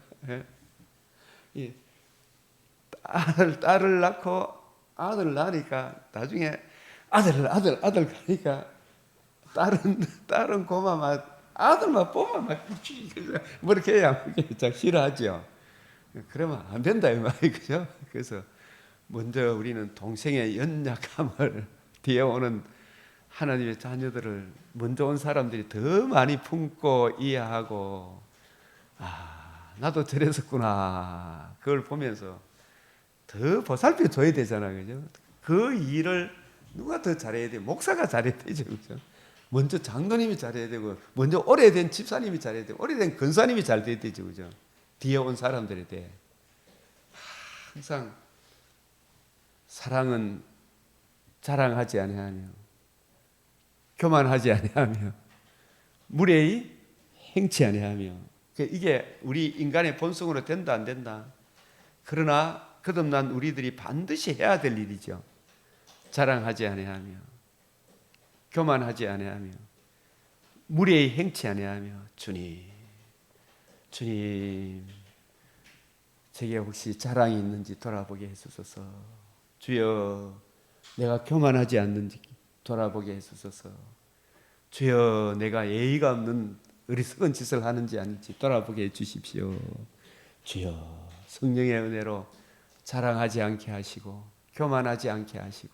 예. 딸을 낳고 아들을 낳으니까 나중에 아들 가니까 딸은 고마 막 아들만 보면 막 뭐 이렇게 해야 싫어하죠. 그러면 안 된다 이 말이 그죠? 그래서 먼저 우리는 동생의 연약함을 뒤에 오는 하나님의 자녀들을 먼저 온 사람들이 더 많이 품고 이해하고 나도 저랬었구나 그걸 보면서 더 보살펴 줘야 되잖아요. 그죠? 그 일을 누가 더 잘해야 돼요? 목사가 잘해야 되죠. 그죠? 먼저 장로님이 잘해야 되고 먼저 오래된 집사님이 잘해야 되고 오래된 권사님이 잘 돼야 되죠. 그죠? 뒤에 온 사람들에 대해 항상 사랑은 자랑하지 아니하며 교만하지 아니하며 무례히 행치 아니하며 이게 우리 인간의 본성으로 된다 안 된다. 그러나 거듭난 우리들이 반드시 해야 될 일이죠. 자랑하지 아니하며 교만하지 아니하며 무례히 행치 아니하며 주님 제게 혹시 자랑이 있는지 돌아보게 해주소서. 주여 내가 교만하지 않는지 돌아보게 해주소서. 주여 내가 예의가 없는 어리석은 짓을 하는지 아닌지 돌아보게 해주십시오. 주여 성령의 은혜로 자랑하지 않게 하시고 교만하지 않게 하시고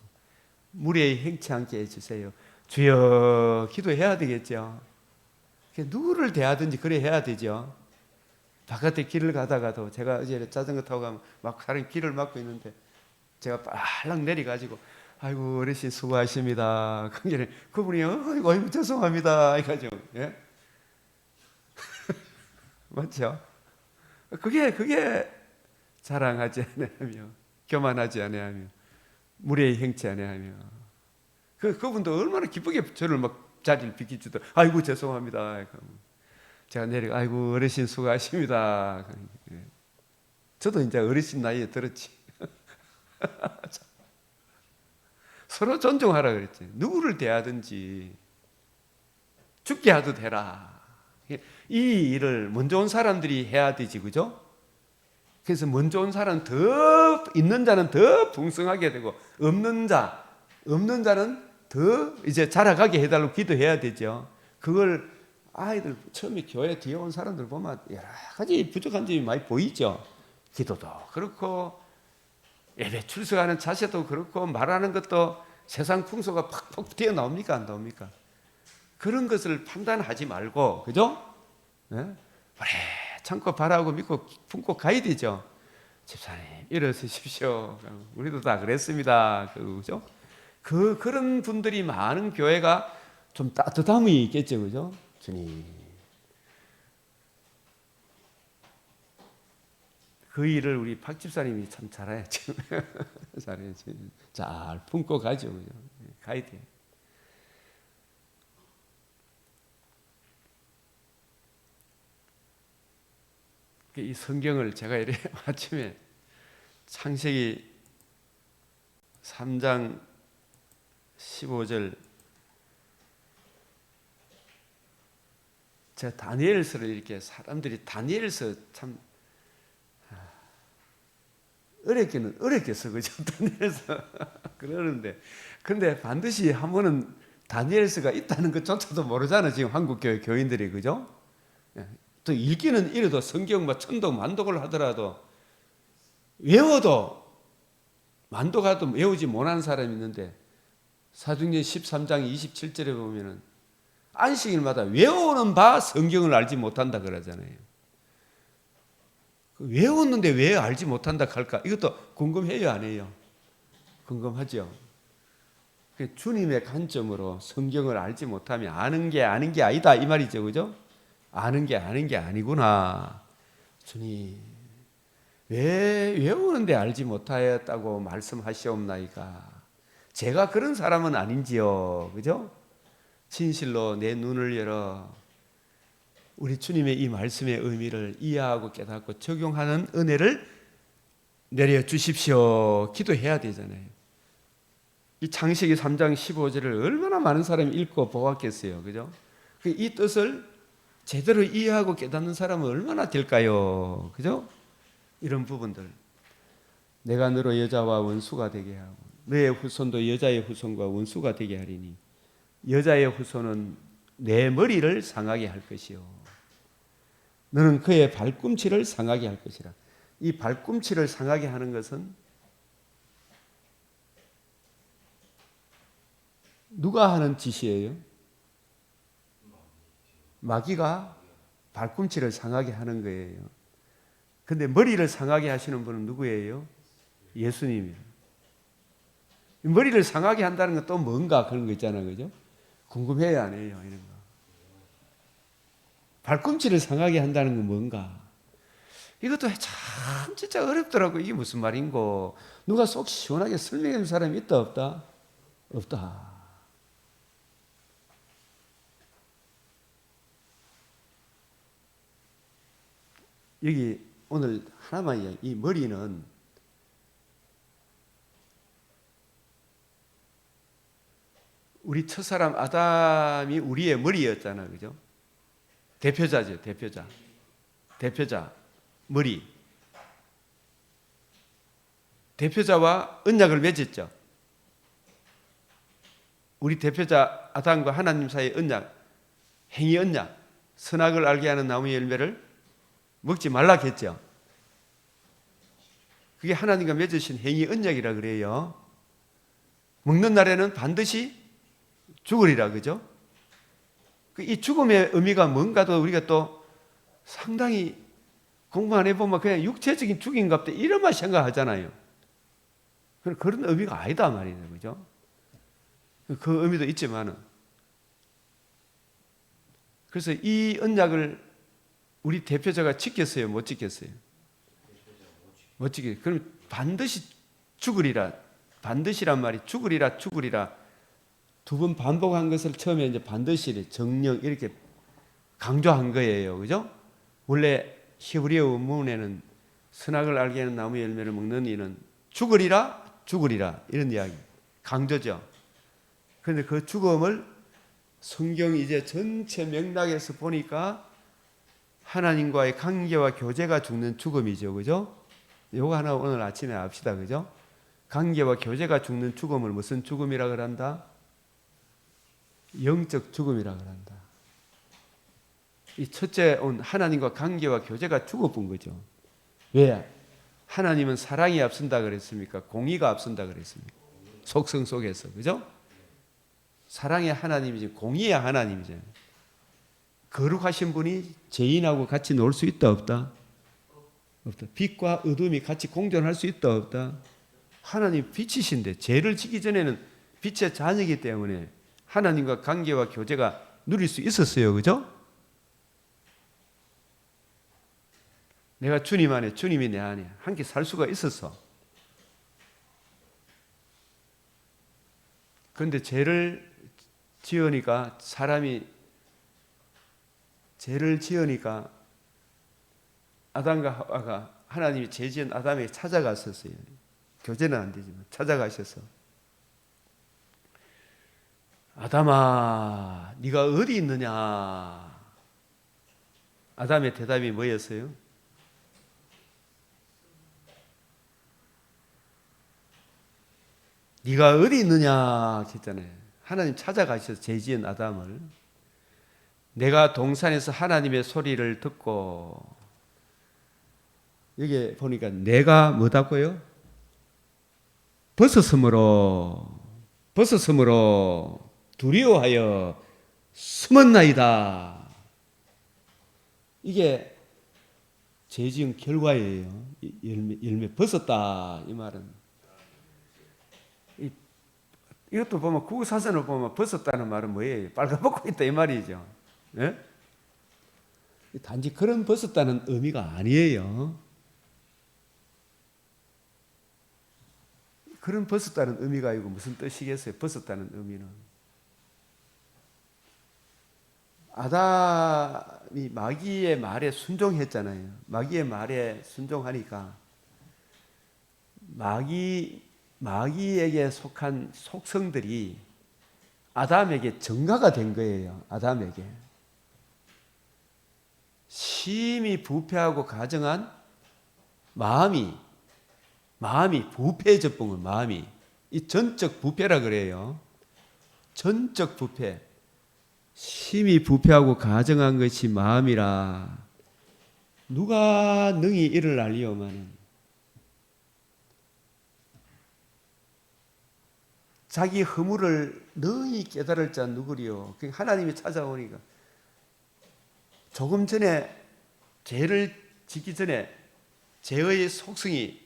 무례히 행치 않게 해주세요. 주여 기도해야 되겠죠. 누구를 대하든지 그래 해야 되죠. 바깥에 길을 가다가도 제가 어제 자전거 타고 가면 막 사람이 길을 막고 있는데 제가 빨랑 내려가지고 아이고 어르신 수고하십니다. 그분이 아이고 죄송합니다. 이거죠. 예? 맞죠? 그게 자랑하지 아니하며 교만하지 아니하며 무례히 행치 아니하며 그분도 얼마나 기쁘게 저를 막 자리를 비켜주더 아이고 죄송합니다. 제가 내려 아이고 어르신 수고하십니다. 저도 이제 어르신 나이에 들었지. 서로 존중하라 그랬지. 누구를 대하든지 죽게 하도 되라. 이 일을 먼저 온 사람들이 해야 되지, 그죠? 그래서 먼저 온 사람은 더 있는 자는 더 풍성하게 되고 없는 자는 더 이제 자라가게 해달라고 기도해야 되죠. 그걸 아이들 처음에 교회 뒤에 온 사람들 보면 여러 가지 부족한 점이 많이 보이죠. 기도도 그렇고 예배 출석하는 자세도 그렇고 말하는 것도 세상 풍소가 팍팍 튀어나옵니까? 안 나옵니까? 그런 것을 판단하지 말고 그죠? 네? 오래 참고 바라고 믿고 품고 가야 되죠. 집사님 일어서십시오. 우리도 다 그랬습니다. 그죠? 그런 분들이 많은 교회가 좀 따뜻함이 있겠죠. 그죠? 주님 그 일을 우리 박 집사님이 참 잘해야죠. 잘해야죠. 잘 품고 가죠. 그죠? 가야 돼요. 이 성경을 제가 이렇게 아침에 창세기 3장 15절 제가 다니엘서를 이렇게 사람들이 다니엘서 참 어렵게 써 그죠? 다니엘서 그러는데 근데 반드시 한 번은 다니엘서가 있다는 것조차도 모르잖아 지금 한국 교회 교인들이 그죠? 또 읽기는 이래도 성경 뭐 천독 만독을 하더라도 외워도 만독하도 외우지 못하는 사람이 있는데 사도행전 13장 27절에 보면은 안식일마다 외우는 바 성경을 알지 못한다 그러잖아요. 외웠는데 왜 알지 못한다 할까? 이것도 궁금해요 안 해요? 궁금하죠. 주님의 관점으로 성경을 알지 못하면 아는 게 아니다 이 말이죠, 그죠? 아는 게 아니구나. 주님 왜 외우는데 알지 못하였다고 말씀하시옵나이까? 제가 그런 사람은 아닌지요, 그죠? 진실로 내 눈을 열어 우리 주님의 이 말씀의 의미를 이해하고 깨닫고 적용하는 은혜를 내려 주십시오. 기도해야 되잖아요. 이 창세기 3장 15절을 얼마나 많은 사람이 읽고 보았겠어요, 그죠? 이 뜻을 제대로 이해하고 깨닫는 사람은 얼마나 될까요, 그죠? 이런 부분들. 내가 너로 여자와 원수가 되게 하고 너의 후손도 여자의 후손과 원수가 되게 하리니 여자의 후손은 내 머리를 상하게 할 것이요 너는 그의 발꿈치를 상하게 할 것이라. 이 발꿈치를 상하게 하는 것은 누가 하는 짓이에요? 마귀가 발꿈치를 상하게 하는 거예요. 근데 머리를 상하게 하시는 분은 누구예요? 예수님이에요. 머리를 상하게 한다는 건 또 뭔가 그런 거 있잖아요, 그죠? 궁금해요, 안 해요, 이런 거. 발꿈치를 상하게 한다는 건 뭔가? 이것도 참 진짜 어렵더라고. 이게 무슨 말인고? 누가 속 시원하게 설명해 준 사람이 있다 없다? 없다. 여기 오늘 하나만 이야기. 이 머리는 우리 첫사람 아담이 우리의 머리였잖아요, 그죠? 대표자죠, 대표자. 대표자, 머리. 대표자와 언약을 맺었죠. 우리 대표자 아담과 하나님 사이의 언약, 행위 언약, 선악을 알게 하는 나무의 열매를 먹지 말라 했죠. 그게 하나님과 맺으신 행위 언약이라 그래요. 먹는 날에는 반드시 죽으리라, 그죠? 이 죽음의 의미가 뭔가도 우리가 또 상당히 공부 안 해보면 그냥 육체적인 죽인갑다 이런만 생각하잖아요. 그런 의미가 아니다 말이에요, 그죠? 그 의미도 있지만은. 그래서 이 언약을 우리 대표자가 지켰어요, 못 지켰어요? 못 지켰어요. 그럼 반드시 죽으리라. 반드시란 말이 죽으리라 두 번 반복한 것을 처음에 이제 반드시 정령 이렇게 강조한 거예요, 그죠? 원래 히브리어 원문에는 선악을 알게 하는 나무 열매를 먹는 이는 죽으리라 이런 이야기 강조죠. 그런데 그 죽음을 성경 이제 전체 맥락에서 보니까 하나님과의 관계와 교제가 죽는 죽음이죠, 그죠? 요거 하나 오늘 아침에 합시다, 그죠? 관계와 교제가 죽는 죽음을 무슨 죽음이라 그런다? 영적 죽음이라 그런다. 이 첫째 온 하나님과 관계와 교제가 죽어본 거죠. 왜? 하나님은 사랑이 앞선다 그랬습니까? 공의가 앞선다 그랬습니까? 속성 속에서, 그죠? 사랑의 하나님이지 공의의 하나님이잖아요. 거룩하신 분이 죄인하고 같이 놀 수 있다 없다? 없다. 빛과 어둠이 같이 공존할 수 있다 없다? 하나님 빛이신데 죄를 지기 전에는 빛의 자녀이기 때문에 하나님과 관계와 교제가 누릴 수 있었어요, 그죠? 내가 주님 안에, 주님이 내 안에 함께 살 수가 있었어. 그런데 죄를 지으니까 죄를 지으니까 아담과 하와가 하나님이 죄 지은 아담에게 찾아갔었어요. 교제는 안 되지만 찾아가셔서 아담아, 네가 어디 있느냐? 아담의 대답이 뭐였어요? 네가 어디 있느냐 했잖아요. 하나님 찾아가셔서 죄 지은 아담을. 내가 동산에서 하나님의 소리를 듣고, 여기 보니까 내가 뭐다고요? 벗었으므로 두려워하여 숨었나이다. 이게 죄 지은 결과예요. 열매 벗었다 이 말은. 이것도 보면 국어사전을 보면 벗었다는 말은 뭐예요? 빨가벗고 있다 이 말이죠. 예? 단지 그런 벗었다는 의미가 아니에요. 그런 벗었다는 의미가 아니고 무슨 뜻이겠어요? 벗었다는 의미는. 아담이 마귀의 말에 순종했잖아요. 마귀의 말에 순종하니까 마귀에게 속한 속성들이 아담에게 증가가 된 거예요. 아담에게. 심히 부패하고 가증한 마음이 부패해져 본 거예요. 마음이. 이 전적 부패라 그래요. 전적 부패. 심히 부패하고 가증한 것이 마음이라 누가 능히 이를 알리오마는. 자기 허물을 능히 깨달을 자 누구리요. 하나님이 찾아오니까 조금 전에 죄를 짓기 전에 죄의 속성이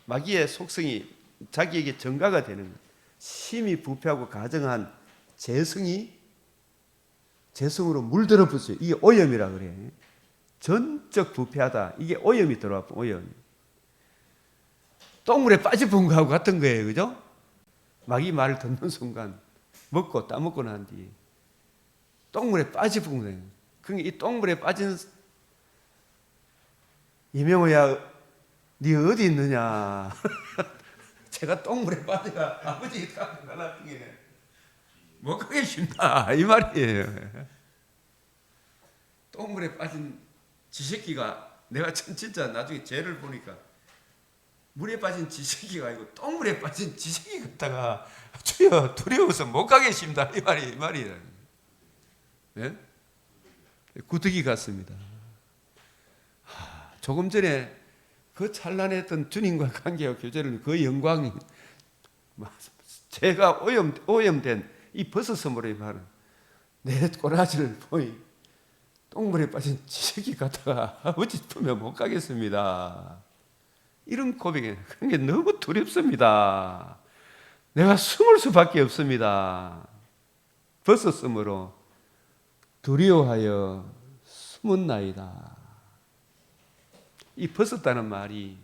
마귀의 속성이 자기에게 증가가 되는 거예요. 심히 부패하고 가증한 재성으로 물들어 붙어요. 이게 오염이라 그래. 전적 부패하다. 이게 오염이 들어와. 오염. 똥물에 빠져본 거하고 같은 거예요. 그죠? 마귀 말을 듣는 순간 먹고 따먹고 난 뒤에 똥물에 빠져본 거예요. 그러니까 이 똥물에 빠진 이명호야 네 어디 있느냐. 제가 똥물에 빠져가 아버지 갖고 가라더니 못 가겠습니다 이 말이에요. 똥물에 빠진 지새끼가 내가 진짜 나중에 죄를 보니까 물에 빠진 지새끼가 아니고 똥물에 빠진 지새끼 같다가 주여 두려워서 못 가겠습니다 이 말이에요. 네? 구더기 같습니다. 조금 전에 그 찬란했던 주님과 관계와 교제를 그 영광이 제가 오염된 이 버섯서물의 말은 내 꼬라지를 보니 똥물에 빠진 지새끼 같다가 아버지 품에 못 가겠습니다. 이런 고백이 그런 게 너무 두렵습니다. 내가 숨을 수밖에 없습니다. 버섯서물로 두려워하여 숨었나이다. 이 벗었다는 말이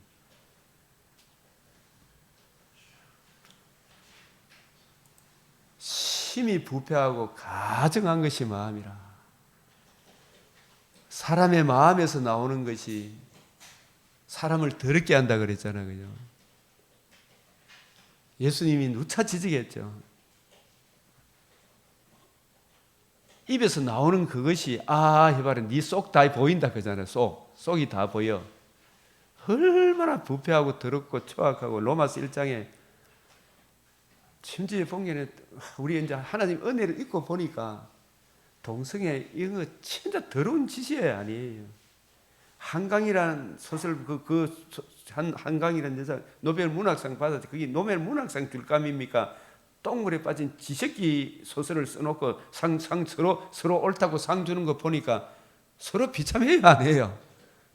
심히 부패하고 가증한 것이 마음이라. 사람의 마음에서 나오는 것이 사람을 더럽게 한다 그랬잖아요. 그죠? 예수님이 누차 지적했죠. 입에서 나오는 그것이 해봐라 네 속 다 보인다 그러잖아요. 속이 다 보여. 얼마나 부패하고 더럽고 초악하고 로마서 1장에 심지어 본게는 우리 이제 하나님 은혜를 잊고 보니까 동성애 이거 진짜 더러운 짓이에요. 아니에요. 한강이라는 소설 한강이라는 여자 노벨 문학상 받았지. 그게 노벨 문학상 줄 감입니까? 똥물에 빠진 지새끼 소설을 써놓고 서로 옳다고 상 주는 거 보니까 서로 비참해요, 안 해요?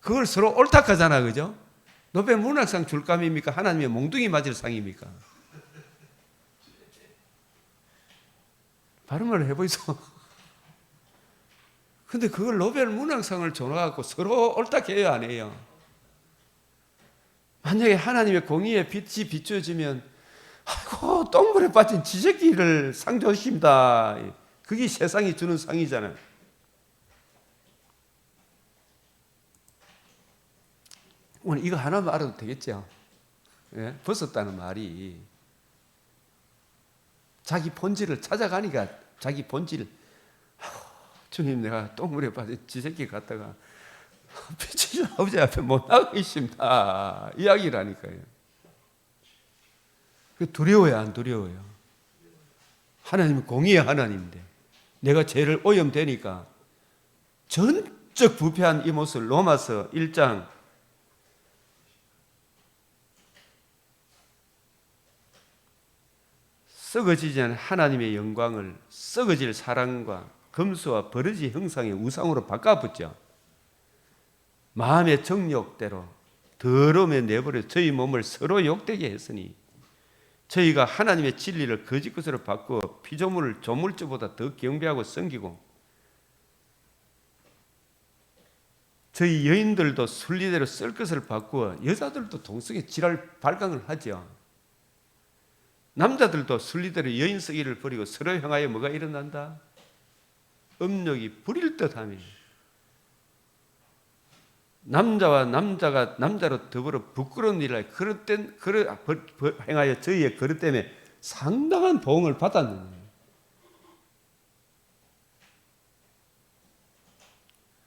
그걸 서로 옳다하잖아, 그죠? 노벨 문학상 줄 감입니까? 하나님의 몽둥이 맞을 상입니까? 발음을 해보이소. 근데 그걸 노벨 문학상을 줘놔갖고 서로 옳다게 해요, 안 해요? 만약에 하나님의 공의의 빛이 비춰지면 아이고 똥물에 빠진 지새끼를 상 주십니다. 그게 세상이 주는 상이잖아요. 오늘 이거 하나만 알아도 되겠죠? 예? 벗었다는 말이 자기 본질을 찾아가니까 자기 본질 주님 내가 똥물에 빠진 지새끼 갔다가 빛이 아버지 앞에 못 나가고 있습니다. 이야기라니까요. 두려워요, 안 두려워요? 하나님은 공의의 하나님인데 내가 죄를 오염되니까 전적 부패한 이 모습을 로마서 1장 썩어지지 않은 하나님의 영광을 썩어질 사랑과 금수와 버러지 형상의 우상으로 바꿔붙죠. 마음의 정욕대로 더러움에 내버려 저희 몸을 서로 욕되게 했으니 저희가 하나님의 진리를 거짓 것으로 바꾸어 피조물을 조물주보다 더 경배하고 섬기고, 저희 여인들도 순리대로 쓸 것을 바꾸어 여자들도 동성애 지랄 발광을 하죠. 남자들도 순리대로 여인 쓰기를 버리고 서로 향하여 뭐가 일어난다? 음욕이 부릴 듯하며, 남자와 남자가 남자로 더불어 부끄러운 일을 행하여 저희의 그릇 때문에 상당한 보응을 받았느니,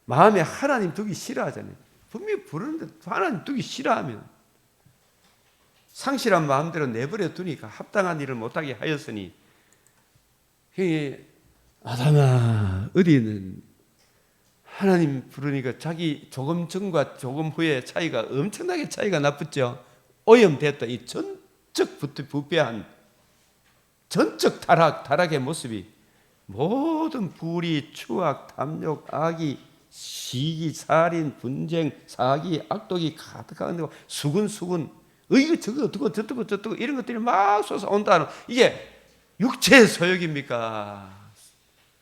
마음에 하나님 두기 싫어하잖아요. 분명히 부르는데 하나님 두기 싫어하면 상실한 마음대로 내버려 두니까 합당한 일을 못하게 하였으니, 형이 아담아 어디는 하나님 부르니까 자기 조금 전과 조금 후의 차이가 엄청나게 차이가 나쁘죠. 오염됐다. 이 전적 부패한 전적 타락의 모습이 모든 불의, 추악, 탐욕, 악이, 시기, 살인, 분쟁, 사기, 악독이 가득한 수근수근 이거 저거 이런 것들이 막 솟아온다는, 이게 육체의 소욕입니까?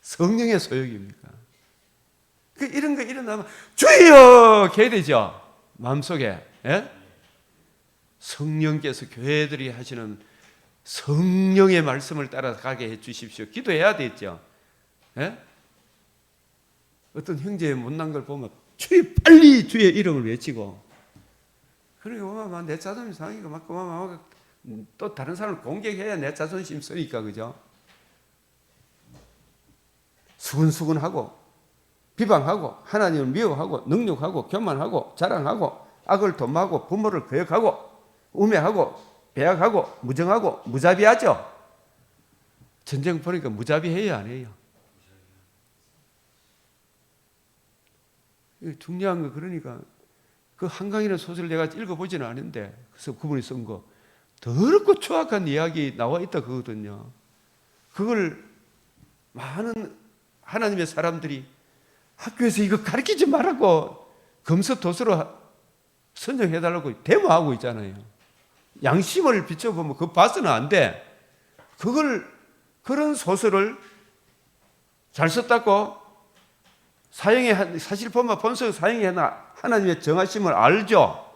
성령의 소욕입니까? 이런 거 일어나면 주여 해야 되죠. 마음속에. 예? 성령께서 교회들이 하시는 성령의 말씀을 따라가게 해 주십시오. 기도해야 되죠. 예? 어떤 형제의 못난 걸 보면 주여 빨리 주의 이름을 외치고, 그러니까 내 자존심 상하니까 막 또 다른 사람을 공격해야 내 자존심 쓰니까, 그죠? 수근수근하고 비방하고 하나님을 미워하고 능욕하고 교만하고 자랑하고 악을 도모하고 부모를 거역하고 우매하고 배약하고 무정하고 무자비하죠. 전쟁 보니까 무자비해요, 안 해요? 중요한 거, 그러니까 그 한강이라는 소설을 내가 읽어보지는 않은데, 그래서 그분이 쓴 거 더럽고 추악한 이야기 나와 있다 그거거든요. 그걸 많은 하나님의 사람들이 학교에서 이거 가르치지 말라고 금서도서로 선정해달라고 데모하고 있잖아요. 양심을 비춰보면 그거 봐서는 안 돼. 그런 소설을 잘 썼다고 사실 보면 본성 사형에 하나님의 정하심을 알죠.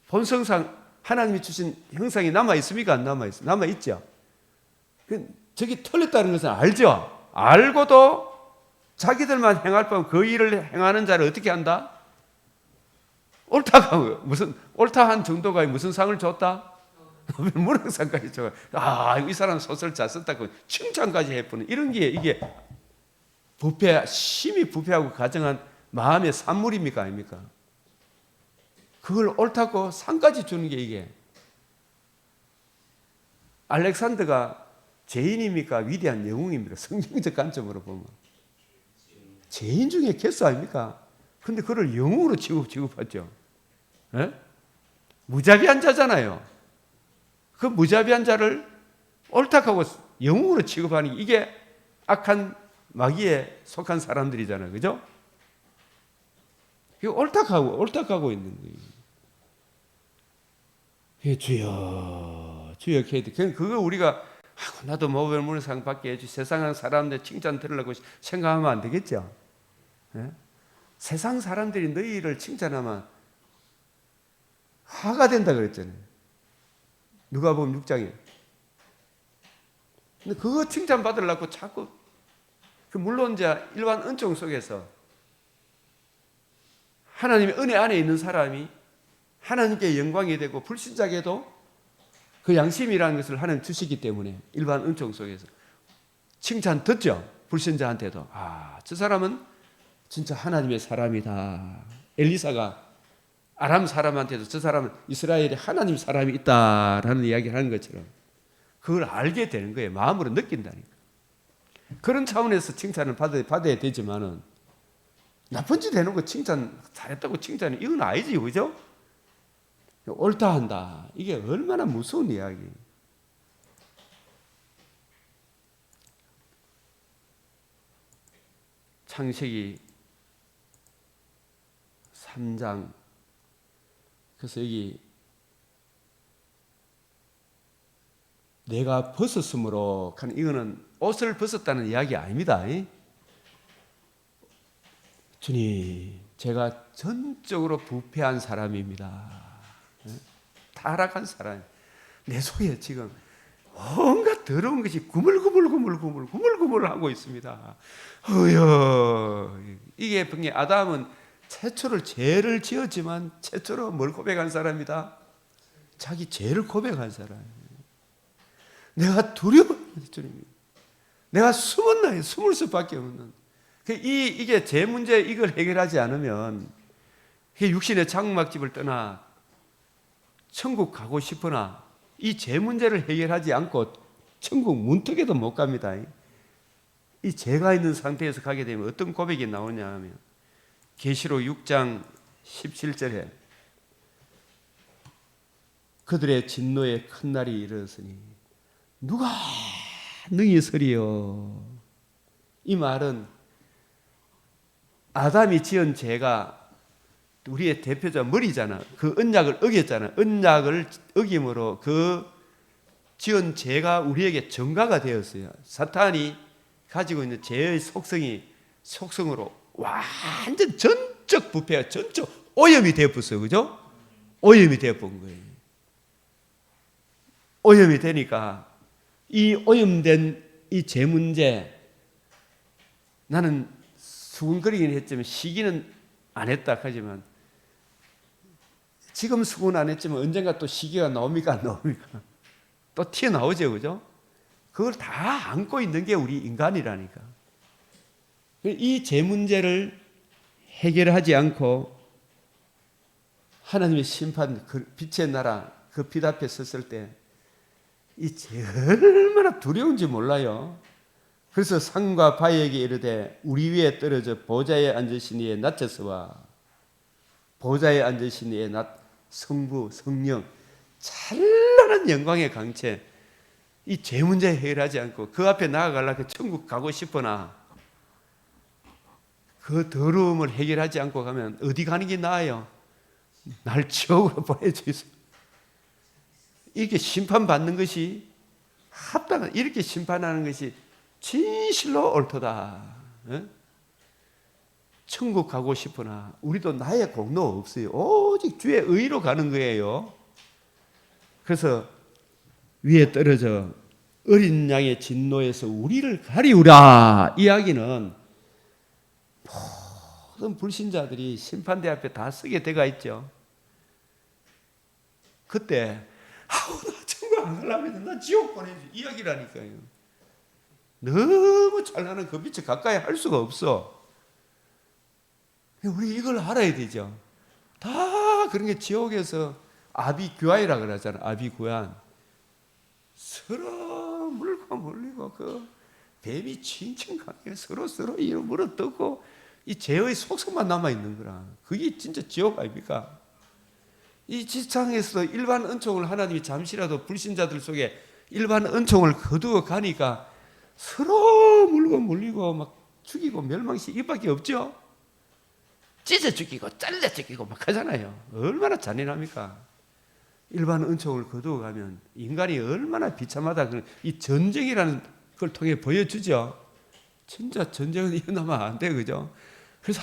본성상 하나님이 주신 형상이 남아있습니까? 안 남아있어요? 남아있죠. 저기 틀렸다는 것은 알죠. 알고도 자기들만 행할 뻔 그 일을 행하는 자를 어떻게 한다? 옳다가 무슨 옳다한 정도가 무슨 상을 줬다? 문학상까지 줘. 이 사람 소설 잘 썼다고 칭찬까지 해보는 이런 게, 이게 심히 부패하고 가정한 마음의 산물입니까, 아닙니까? 그걸 옳다고 상까지 주는 게, 이게 알렉산더가 죄인입니까, 위대한 영웅입니까? 성경적 관점으로 보면 죄인 중에 개수 아닙니까? 근데 그걸 영웅으로 취급하죠. 예? 무자비한 자잖아요. 그 무자비한 자를 옳다고 영웅으로 취급하는 게, 이게 악한 마귀에 속한 사람들이잖아요. 그죠? 이거 옳다고 있는 거예요. 주여 해야 돼. 그걸 우리가 나도 모범문상 받게 해주, 세상 사람들 칭찬 들으려고 생각하면 안 되겠죠. 예? 세상 사람들이 너희를 칭찬하면 화가 된다 그랬잖아요. 누가복음 6장에. 근데 그거 칭찬 받으려고 자꾸, 물론 이제 일반 은총 속에서 하나님의 은혜 안에 있는 사람이 하나님께 영광이 되고 불신자에게도 그 양심이라는 것을 하나님 주시기 때문에 일반 은총 속에서 칭찬 듣죠. 불신자한테도 저 사람은 진짜 하나님의 사람이다. 엘리사가 아람 사람한테도 저 사람은 이스라엘에 하나님 사람이 있다라는 이야기를 하는 것처럼 그걸 알게 되는 거예요. 마음으로 느낀다니까. 그런 차원에서 칭찬을 받아야 되지만은 나쁜 짓 해놓고 칭찬 잘했다고 칭찬이 이건 아니지, 그죠? 옳다 한다. 이게 얼마나 무서운 이야기. 창세기 3장. 그래서 여기 내가 벗었으므로 이거는 옷을 벗었다는 이야기 아닙니다. 주님, 제가 전적으로 부패한 사람입니다. 타락한 사람. 내 속에 지금 온갖 더러운 것이 구물구물 하고 있습니다. 이게 분명히 아담은 최초로 죄를 지었지만 최초로 뭘 고백한 사람이다? 자기 죄를 고백한 사람. 내가 두려워, 주님. 내가 숨었나요? 숨을 수밖에 없는. 이게 죄 문제 이걸 해결하지 않으면 육신의 장막집을 떠나 천국 가고 싶으나 이 죄 문제를 해결하지 않고 천국 문턱에도 못 갑니다. 이 죄가 있는 상태에서 가게 되면 어떤 고백이 나오냐 하면 계시록 6장 17절에 그들의 진노의 큰 날이 이르렀으니 누가 능히 서리요. 이 말은 아담이 지은 죄가 우리의 대표자 머리잖아. 그 언약을 어겼잖아. 언약을 어김으로 그 지은 죄가 우리에게 전가가 되었어요. 사탄이 가지고 있는 죄의 속성으로 완전 전적 부패가 전적 오염이 되었어요. 그죠? 오염이 되어본 거예요. 오염이 되니까 이 오염된 이 죄 문제, 나는 수군거리긴 했지만 시기는 안 했다 하지만 지금 수군 안 했지만 언젠가 또 시기가 나옵니까 안 나옵니까? 또 튀어나오죠. 그죠? 그걸 다 안고 있는 게 우리 인간이라니까. 이 죄 문제를 해결하지 않고 하나님의 심판, 그 빛의 나라, 그 빛 앞에 섰을 때 이 죄 얼마나 두려운지 몰라요. 그래서 산과 바위에게 이르되 우리 위에 떨어져 보좌에 앉으신 이의 낮에서와 보좌에 앉으신 이의 낮 성부 성령 찬란한 영광의 강체, 이 죄 문제 해결하지 않고 그 앞에 나아가려고 천국 가고 싶으나 그 더러움을 해결하지 않고 가면 어디 가는 게 나아요? 날 지옥으로 보내주세요. 이렇게 심판받는 것이 합당한, 이렇게 심판하는 것이 진실로 옳도다. 천국 가고 싶으나 우리도 나의 공로 없어요. 오직 주의 의로 가는 거예요. 그래서 위에 떨어져 어린 양의 진노에서 우리를 가리우라. 이야기는 모든 불신자들이 심판대 앞에 다 쓰게 돼가 있죠. 그때 나 천국 안 가려면 나 지옥 보내줘 이야기라니까요. 너무 찬란한 그 빛을 가까이 할 수가 없어. 우리 이걸 알아야 되죠. 다 그런 게 지옥에서 아비규환이라 그러잖아. 아비규환. 서로 물고 물리고 그 뱀이 칭칭 가게 서로 이로 물어뜯고 이 죄의 속성만 남아 있는 거라. 그게 진짜 지옥 아닙니까? 이 지상에서 일반 은총을 하나님이 잠시라도 불신자들 속에 일반 은총을 거두어 가니까 서로 물고 물리고 막 죽이고 멸망시키기 밖에 없죠. 찢어 죽이고 잘라 죽이고 막 하잖아요. 얼마나 잔인합니까? 일반 은총을 거두어 가면 인간이 얼마나 비참하다. 이 전쟁이라는 걸 통해 보여주죠. 진짜 전쟁은 일어나면 안 돼. 그죠? 그래서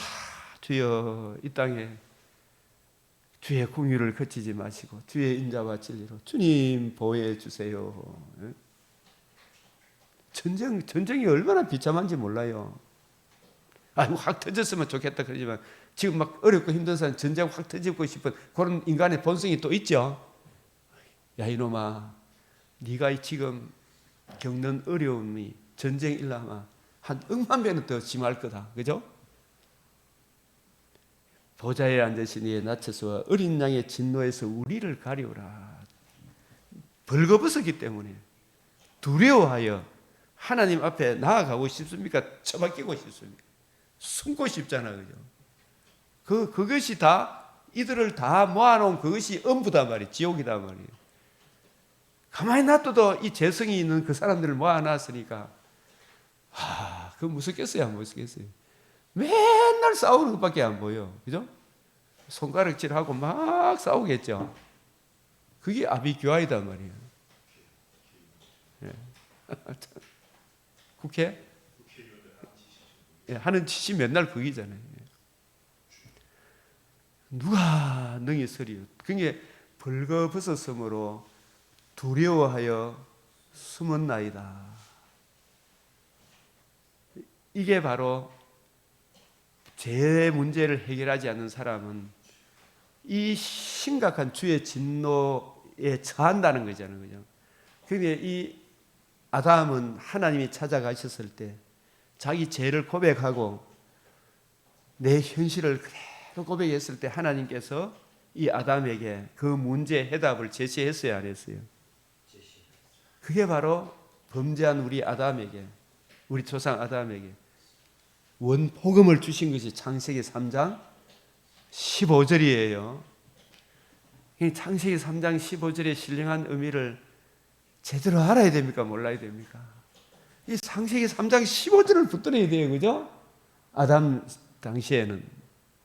주여 이 땅에 주의 공의를 거치지 마시고 주의 인자와 진리로 주님 보호해 주세요. 전쟁이 얼마나 비참한지 몰라요. 확 터졌으면 좋겠다 그러지만 지금 막 어렵고 힘든 사람 전쟁 확 터지고 싶은 그런 인간의 본성이 또 있죠. 야 이놈아, 네가 지금 겪는 어려움이 전쟁 일어나면 한 억만 배는 더 심할 거다. 그죠? 보좌에 앉으신 이의 낮에서 어린 양의 진노에서 우리를 가리우라. 벌거벗었기 때문에 두려워하여 하나님 앞에 나아가고 싶습니까? 처박히고 싶습니까? 숨고 싶잖아. 그죠? 그것이 다 이들을 다 모아놓은 그것이 엄부다 말이에요. 지옥이다 말이에요. 가만히 놔둬도 이 재성이 있는 그 사람들을 모아놨으니까 그거 무섭겠어요? 안 무섭겠어요? 맨날 싸우는 것밖에 안 보여. 그죠? 손가락질하고 막 싸우겠죠. 그게 아비규환이단 말이에요. 국회? 하는 짓이 맨날 거기잖아요. 누가 능히 서리요? 그게 벌거벗었으므로 두려워하여 숨었나이다. 이게 바로 죄 문제를 해결하지 않는 사람은 이 심각한 주의 진노에 처한다는 거잖아요. 그죠? 그런데 이 아담은 하나님이 찾아가셨을 때 자기 죄를 고백하고 내 현실을 그대로 고백했을 때 하나님께서 이 아담에게 그 문제 해답을 제시했어요, 안 했어요? 그게 바로 범죄한 우리 아담에게, 우리 조상 아담에게 원복음을 주신 것이 창세기 3장 15절이에요. 이 창세기 3장 15절의 신령한 의미를 제대로 알아야 됩니까? 몰라야 됩니까? 이 창세기 3장 15절을 붙들어야 돼요. 그죠? 아담 당시에는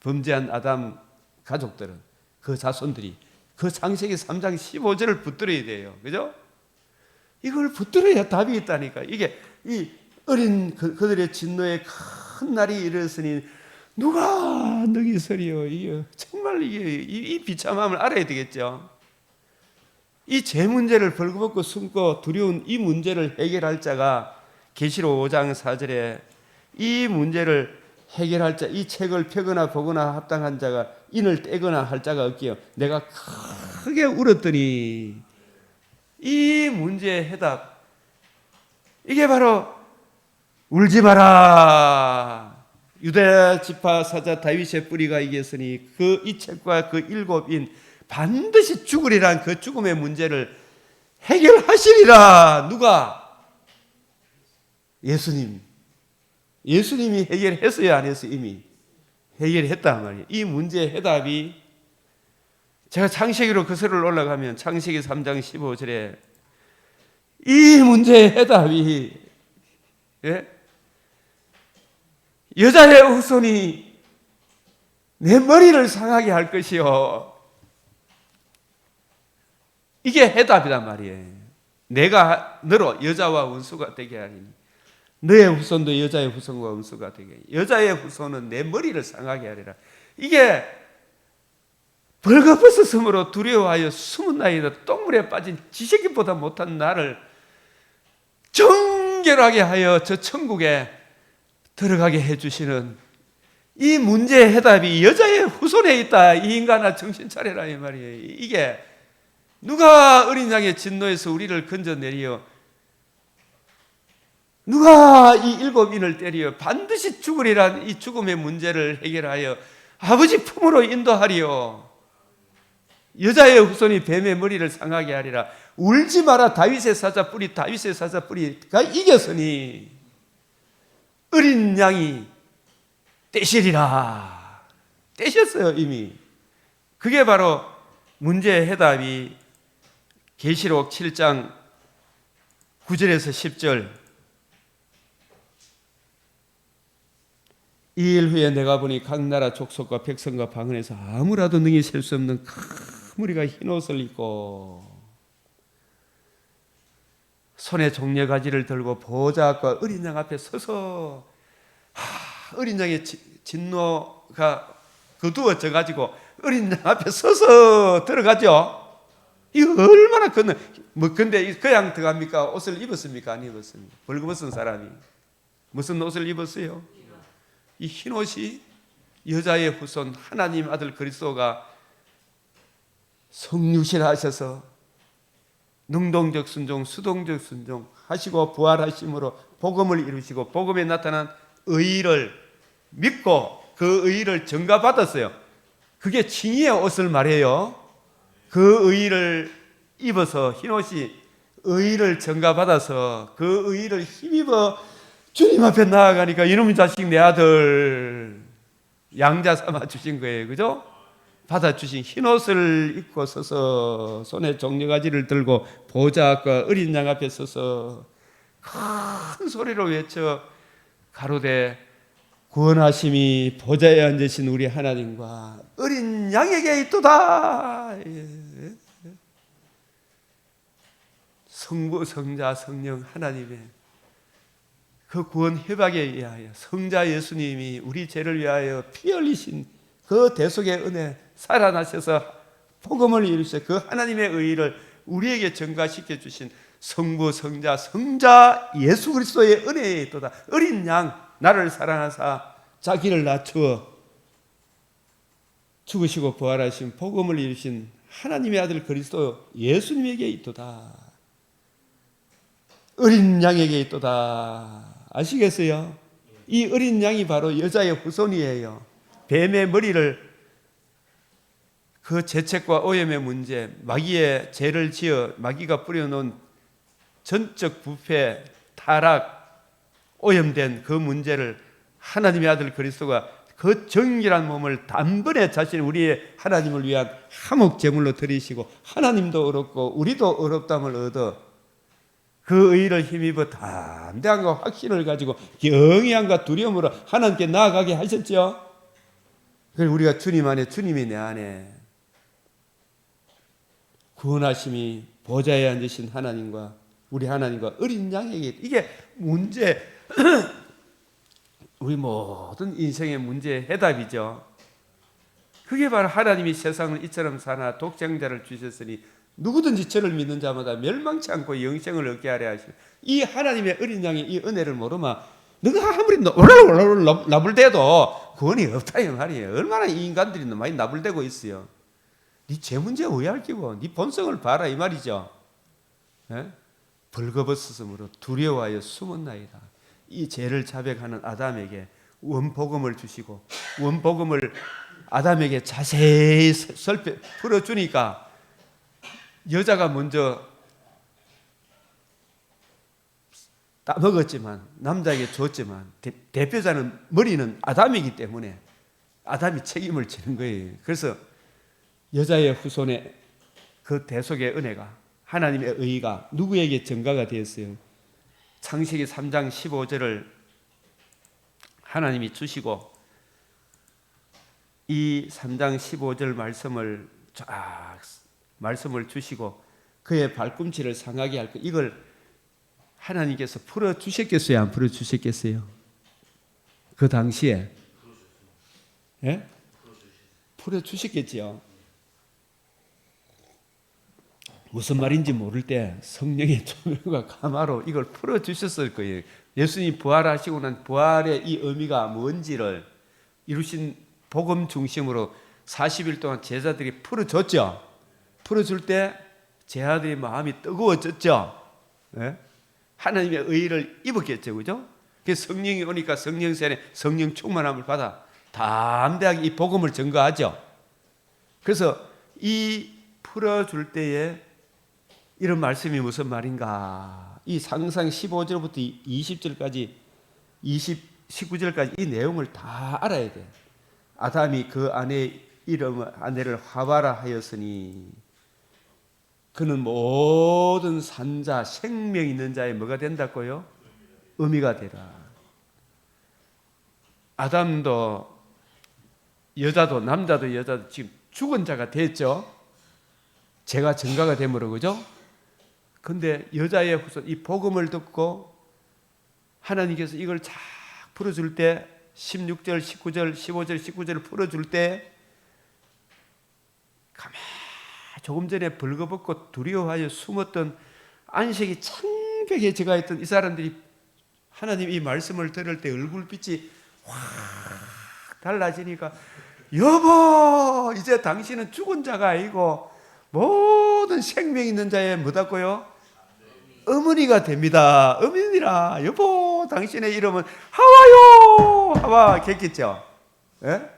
범죄한 아담 가족들은 그 자손들이 그 창세기 3장 15절을 붙들어야 돼요. 그죠? 이걸 붙들어야 답이 있다니까. 이게 이 어린 그들의 진노의 큰 날이 이르렀으니 누가 너희 서리요. 이게 정말 이 비참함을 알아야 되겠죠. 이 죄 문제를 벌거벗고 숨고 두려운 이 문제를 해결할 자가 계시록 5장 4절에 이 문제를 해결할 자, 이 책을 펴거나 보거나 합당한 자가 인을 떼거나 할 자가 없기요. 내가 크게 울었더니 이 문제의 해답, 이게 바로 울지 마라. 유다 지파 사자 다윗의 뿌리가 이겼으니 그 이 책과 그 7인 반드시 죽으리란 그 죽음의 문제를 해결하시리라. 누가? 예수님. 예수님이 해결했어요, 안 했어요? 이미 해결했단 말이에요. 이 문제의 해답이 제가 창세기로 거슬러 올라가면 창세기 3장 15절에 이 문제의 해답이 여자의 후손이 내 머리를 상하게 할 것이요. 이게 해답이란 말이에요. 내가 너로 여자와 원수가 되게 하리니 너의 후손도 여자의 후손과 원수가 되게 하리니 여자의 후손은 내 머리를 상하게 하리라. 이게 벌거벗었으므로 두려워하여 숨은 나이다. 똥물에 빠진 지새끼보다 못한 나를 정결하게 하여 저 천국에 들어가게 해주시는 이 문제의 해답이 여자의 후손에 있다. 이 인간아 정신 차려라 이 말이에요. 이게 누가 어린 양의 진노에서 우리를 건져내리요? 누가 이 7인을 때리요? 반드시 죽으리란 이 죽음의 문제를 해결하여 아버지 품으로 인도하리요. 여자의 후손이 뱀의 머리를 상하게 하리라. 울지 마라. 다윗의 사자 뿌리, 다윗의 사자 뿌리가 이겼으니 어린 양이 떼시리라. 떼셨어요 이미. 그게 바로 문제의 해답이 계시록 7장 9절에서 10절. 이 일 후에 내가 보니 각 나라 족속과 백성과 방언에서 아무라도 능히 셀 수 없는 큰 무리가 흰 옷을 입고 손에 종려가지를 들고 보호자 앞과 어린 양 앞에 서서 어린 양의 진노가 거두어져 가지고 어린 양 앞에 서서 들어가죠. 이거 얼마나 근데 그냥 들어갑니까? 옷을 입었습니까? 안 입었습니까? 벌거벗은 사람이 무슨 옷을 입었어요? 이 흰 옷이 여자의 후손 하나님 아들 그리스도가 성육신하셔서 능동적 순종, 수동적 순종 하시고 부활하심으로 복음을 이루시고 복음에 나타난 의의를 믿고 그 의의를 전가받았어요. 그게 칭의의 옷을 말해요. 그 의의를 입어서 흰옷이 의의를 전가받아서 그 의의를 힘입어 주님 앞에 나아가니까 이놈의 자식 내 아들 양자 삼아 주신 거예요. 그죠? 받아주신 흰옷을 입고 서서 손에 종려가지를 들고 보호자 앞과 어린 양 앞에 서서 큰 소리로 외쳐 가로되 구원하심이 보좌에 앉으신 우리 하나님과 어린 양에게 있도다. 성부, 성자, 성령 하나님의 그 구원 회복에 의하여 성자 예수님이 우리 죄를 위하여 피 흘리신 그 대속의 은혜 살아나셔서 복음을 이루셔 그 하나님의 의를 우리에게 증가시켜 주신 성부, 성자, 성자 예수 그리스도의 은혜에 있도다. 어린 양 나를 사랑하사 자기를 낮추어 죽으시고 부활하신 복음을 이루신 하나님의 아들 그리스도 예수님에게 있도다. 어린 양에게 있도다. 아시겠어요? 이 어린 양이 바로 여자의 후손이에요. 뱀의 머리를 그 죄책과 오염의 문제, 마귀의 죄를 지어 마귀가 뿌려놓은 전적 부패, 타락, 오염된 그 문제를 하나님의 아들 그리스도가 그 정결한 몸을 단번에 자신 우리의 하나님을 위한 화목 제물로 드리시고 하나님도 어렵고 우리도 어렵담을 얻어 그 의를 힘입어 담대함과 확신을 가지고 경외함과 두려움으로 하나님께 나아가게 하셨죠. 그래서 우리가 주님 안에 주님이 내 안에 구원하심이 보좌에 앉으신 하나님과 우리 하나님과 어린 양에게 이게 문제 우리 모든 인생의 문제의 해답이죠. 그게 바로 하나님이 세상을 이처럼 사나 독생자를 주셨으니 누구든지 저를 믿는 자마다 멸망치 않고 영생을 얻게 하려 하시고 이 하나님의 어린 양의 이 은혜를 모르면 너가 아무리 올라올 나불대도 구원이 없다 이 말이에요. 얼마나 이 인간들이 많이 나불대고 있어요. 네 죄 문제 오해할 끼고 네 본성을 봐라 이 말이죠. 예? 벌거벗었으므로 두려워하여 숨었나이다. 이 죄를 자백하는 아담에게 원복음을 주시고 원복음을 아담에게 자세히 풀어주니까 여자가 먼저 따먹었지만 남자에게 줬지만 대표자는 머리는 아담이기 때문에 아담이 책임을 지는 거예요. 그래서 여자의 후손의 그 대속의 은혜가 하나님의 의가 누구에게 전가가 되었어요? 창세기 3장 15절을 하나님이 주시고 이 3장 15절 말씀을 주시고 그의 발꿈치를 상하게 할 것 이걸 하나님께서 풀어주셨겠어요? 안 풀어주셨겠어요? 그 당시에 예? 풀어주셨겠지요. 무슨 말인지 모를 때 성령의 조명과 가마로 이걸 풀어주셨을 거예요. 예수님 부활하시고 난 부활의 이 의미가 뭔지를 이루신 복음 중심으로 40일 동안 제자들이 풀어줬죠. 풀어줄 때 제자들의 마음이 뜨거워졌죠. 네? 하나님의 의를 입었겠죠. 그죠? 그래서 성령이 오니까 성령세에 성령 충만함을 받아 담대하게 이 복음을 전가하죠. 그래서 이 풀어줄 때에 이런 말씀이 무슨 말인가? 이 상상 15절부터 20절까지 19절까지 이 내용을 다 알아야 돼. 아담이 그 아내를 하와라 하였으니 그는 모든 산자 생명 있는 자에 뭐가 된다고요? 의미가 되라. 아담도 여자도 남자도 여자도 지금 죽은 자가 됐죠. 죄가 증가가 되므로 그죠? 근데 여자의 후손 이 복음을 듣고 하나님께서 이걸 쫙 풀어줄 때 16절, 19절, 15절, 19절을 풀어줄 때 가만히 조금 전에 벌거벗고 두려워하여 숨었던 안색이 창백해 제가 있던 이 사람들이 하나님 이 말씀을 들을 때 얼굴빛이 확 달라지니까 여보 이제 당신은 죽은 자가 아니고 모든 생명 있는 자에 뭐다고요? 어머니가 됩니다. 어머니라 여보 당신의 이름은 하와요 하와 겠겠죠. 예?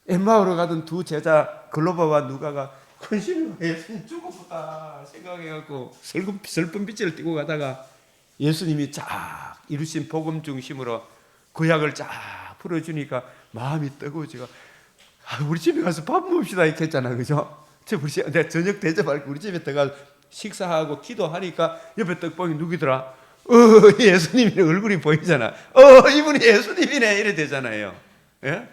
엠마오로 가던 두 제자 글로바와 누가가 근심이 예수님 죽었구나 생각해갖고 슬픈 빛을 띠고 가다가 예수님이 쫙 이루신 복음 중심으로 구약을 쫙 풀어주니까 마음이 뜨거워지고 우리 집에 가서 밥 먹읍시다 이렇게 했잖아. 그죠? 내가 저녁 대접하고 우리 집에 들어가 식사하고 기도하니까 옆에 떡볶이 누구더라? 예수님이 얼굴이 보이잖아. 이분이 예수님이네 이래 되잖아요. 예?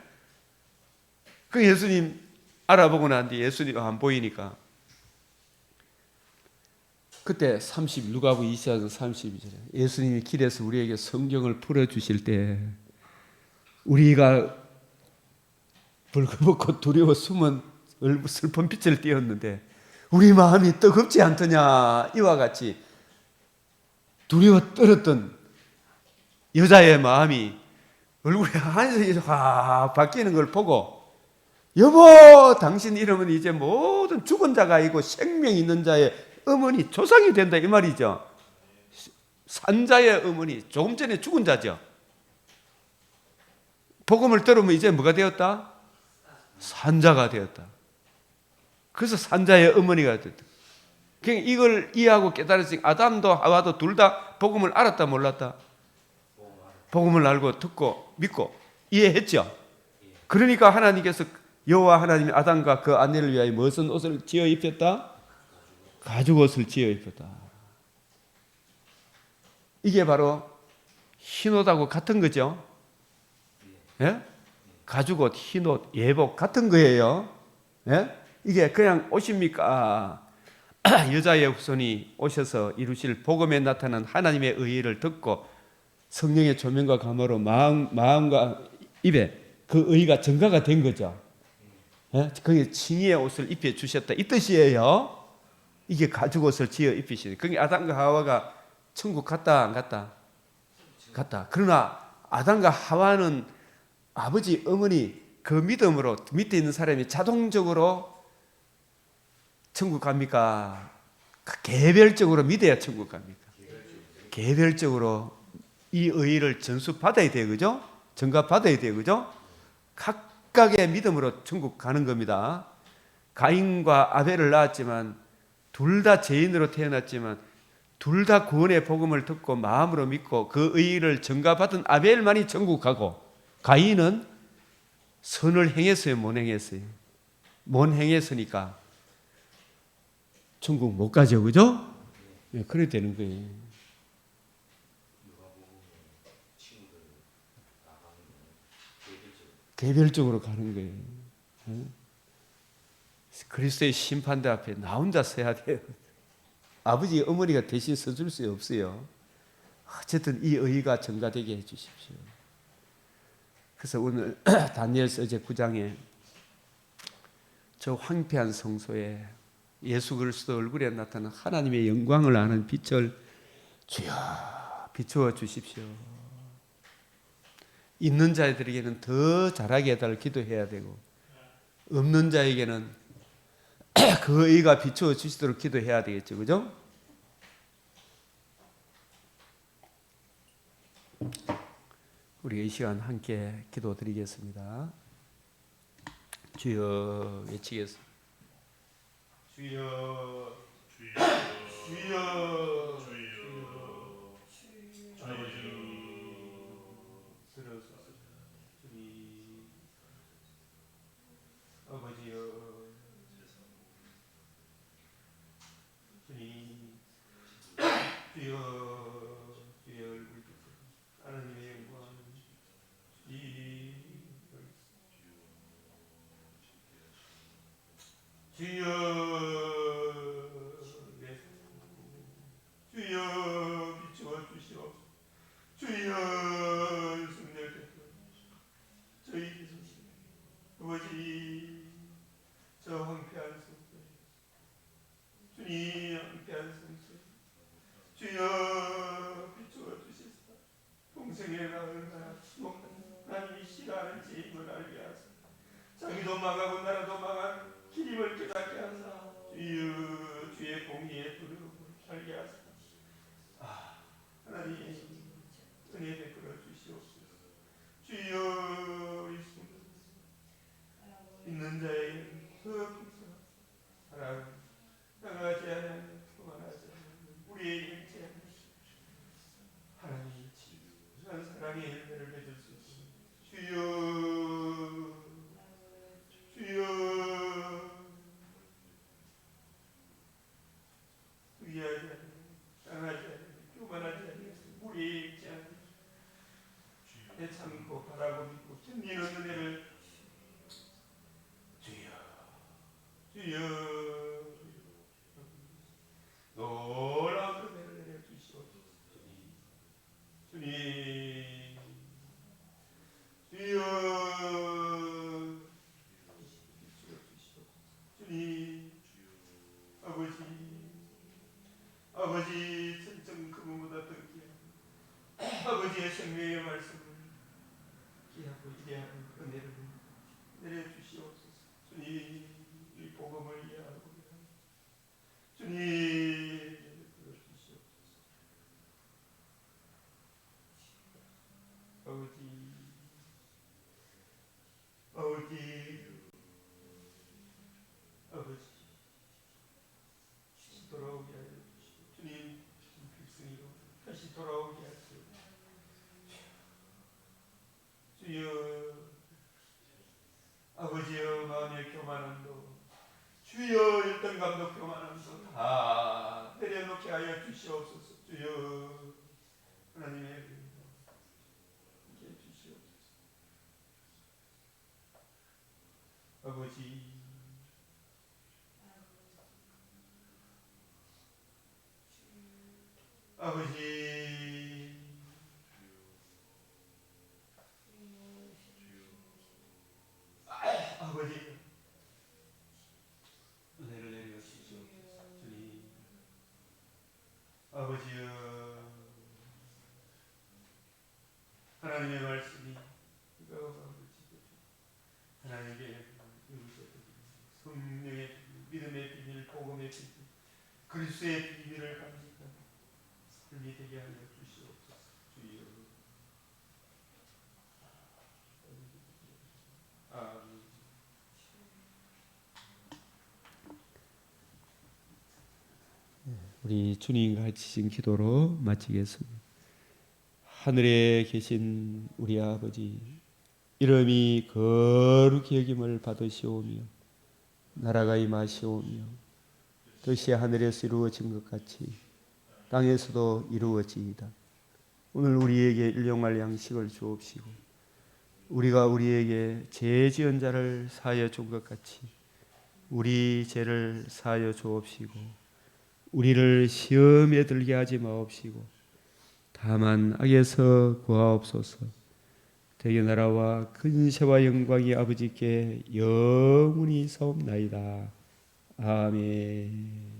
그 예수님 알아보고 난 뒤에 예수님 안 보이니까 그때 누가복음 20장 32절에 예수님이 길에서 우리에게 성경을 풀어주실 때 우리가 벌거벗고 두려워 숨은 슬픈 빛을 띄었는데 우리 마음이 뜨겁지 않더냐. 이와 같이 두려워 떨었던 여자의 마음이 얼굴에 한색이 확 바뀌는 걸 보고 여보 당신 이름은 이제 모든 죽은 자가 아니고 생명 있는 자의 어머니 조상이 된다 이 말이죠. 산자의 어머니 조금 전에 죽은 자죠. 복음을 들으면 이제 뭐가 되었다? 산자가 되었다. 그래서 산자의 어머니가 됐다. 그러니까 이걸 이해하고 깨달았으니 아담도 하와도 둘 다 복음을 알았다 몰랐다? 복음을 알고 듣고 믿고 이해했죠. 그러니까 하나님께서 여호와 하나님이 아담과 그 아내를 위하여 무슨 옷을 지어 입혔다? 가죽 옷을 지어 입혔다. 이게 바로 흰옷하고 같은 거죠. 예? 가죽옷, 흰옷, 예복 같은 거예요. 예? 이게 그냥 옷입니까? 여자의 후손이 오셔서 이루실 복음에 나타난 하나님의 의의를 듣고 성령의 조명과 감화로 마음과 입에 그 의의가 증가가 된 거죠. 예? 그게 칭의의 옷을 입혀 주셨다 이 뜻이에요. 이게 가죽옷을 지어 입히시니 그게 아담과 하와가 천국 갔다 안 갔다? 갔다. 그러나 아담과 하와는 아버지 어머니 그 믿음으로 밑에 있는 사람이 자동적으로 천국 갑니까? 개별적으로 믿어야 천국 갑니까? 개별적으로 이 의의를 전수받아야 돼요. 그죠? 전가받아야 돼요. 그죠? 각각의 믿음으로 천국 가는 겁니다. 가인과 아벨을 낳았지만 둘 다 죄인으로 태어났지만 둘 다 구원의 복음을 듣고 마음으로 믿고 그 의의를 전가받은 아벨만이 천국 가고 가인은 선을 행했어요? 못 행했어요? 못 행했으니까 천국 못 가죠. 그죠? 네, 그래 되는 거예요. 개별적으로 가는 거예요. 그리스도의 심판대 앞에 나 혼자 서야 돼요. 아버지 어머니가 대신 서줄 수 없어요. 어쨌든 이 의의가 전가되게 해 주십시오. 그래서 오늘 다니엘서 이제 9장에 저 황폐한 성소에 예수 그리스도 얼굴에 나타난 하나님의 영광을 아는 빛을 주여 비추어 주십시오. 있는 자들에게는 더 잘하게 해달라고 기도해야 되고 없는 자에게는 그 의가 비추어 주시도록 기도해야 되겠죠. 그죠? 우리 이 시간 함께 기도드리겠습니다. 주여 외치겠습니다. 주여 주여 주여 주여 아버지 들어서 주님 아버지여 주님 주여 주여 얼굴 하나님의 영광 주여 주여 비추어 주시옵소서. 주여 승리하게 저희 아버지 저 황폐한 성소 주님 황폐한 성소 주여 비추어 주시옵소서. 동생의 얼마나 수고한 하나님이 싫어하는 죄임을 알게 하소서. 자기도 망하고 나라도 망한 길임을 깨닫게 하사 주여 주의 공의에 두려움을 살게 하소서. 하나님 은혜 베풀어 주시옵소서. 주여 있는 자에게 더 풍성한 사랑 당하지 않는 평안하지 않는 우리의 영체 하나님의 진실한 사랑의 열매를 맺을 수 있습니다. 주여 주여 의하지 않는 당하지 않는 교만하지 않는 우리의 영체 내 참고 바라고 믿고 견디는 은혜를 주여 주여 생명의 말씀을 기하고 이해하는 은혜를 내려주시옵소서. 주님, 이 복음을 이해하고 주님 주시옵소서. 아버지, 다시 돌아오게 하여 주시고 주님, 필승이로 다시 돌아오게 하시오. 주여, 아버지여, 마음의 교만함도 주여, 일등 감독 교만함도 다 내려놓게 하여 주시옵소서. 주여, 하나님의 은혜 주시옵소서. 아버지, 아버지, 아버지, 은혜를 내려 주시옵소서. 주님, 아버지여, 하나님의 말씀이 하나님께 성령의 믿음의 비밀, 복음의 비밀, 그리스도의 비밀을 감식하는 삶이 되게 하여 주시옵소서. 주여, 아멘. 우리 주님 가르치신 기도로 마치겠습니다. 하늘에 계신 우리 아버지, 이름이 거룩히 여김을 받으시오며 나라가 임하시오며 뜻이 하늘에서 이루어진 것 같이 땅에서도 이루어지이다. 오늘 우리에게 일용할 양식을 주옵시고 우리가 우리에게 죄 지은 자를 사하여 준 것 같이 우리 죄를 사하여 주옵시고 우리를 시험에 들게 하지 마옵시고 다만 악에서 구하옵소서. 대개 나라와 근세와 영광이 아버지께 영원히 사옵나이다. 아멘.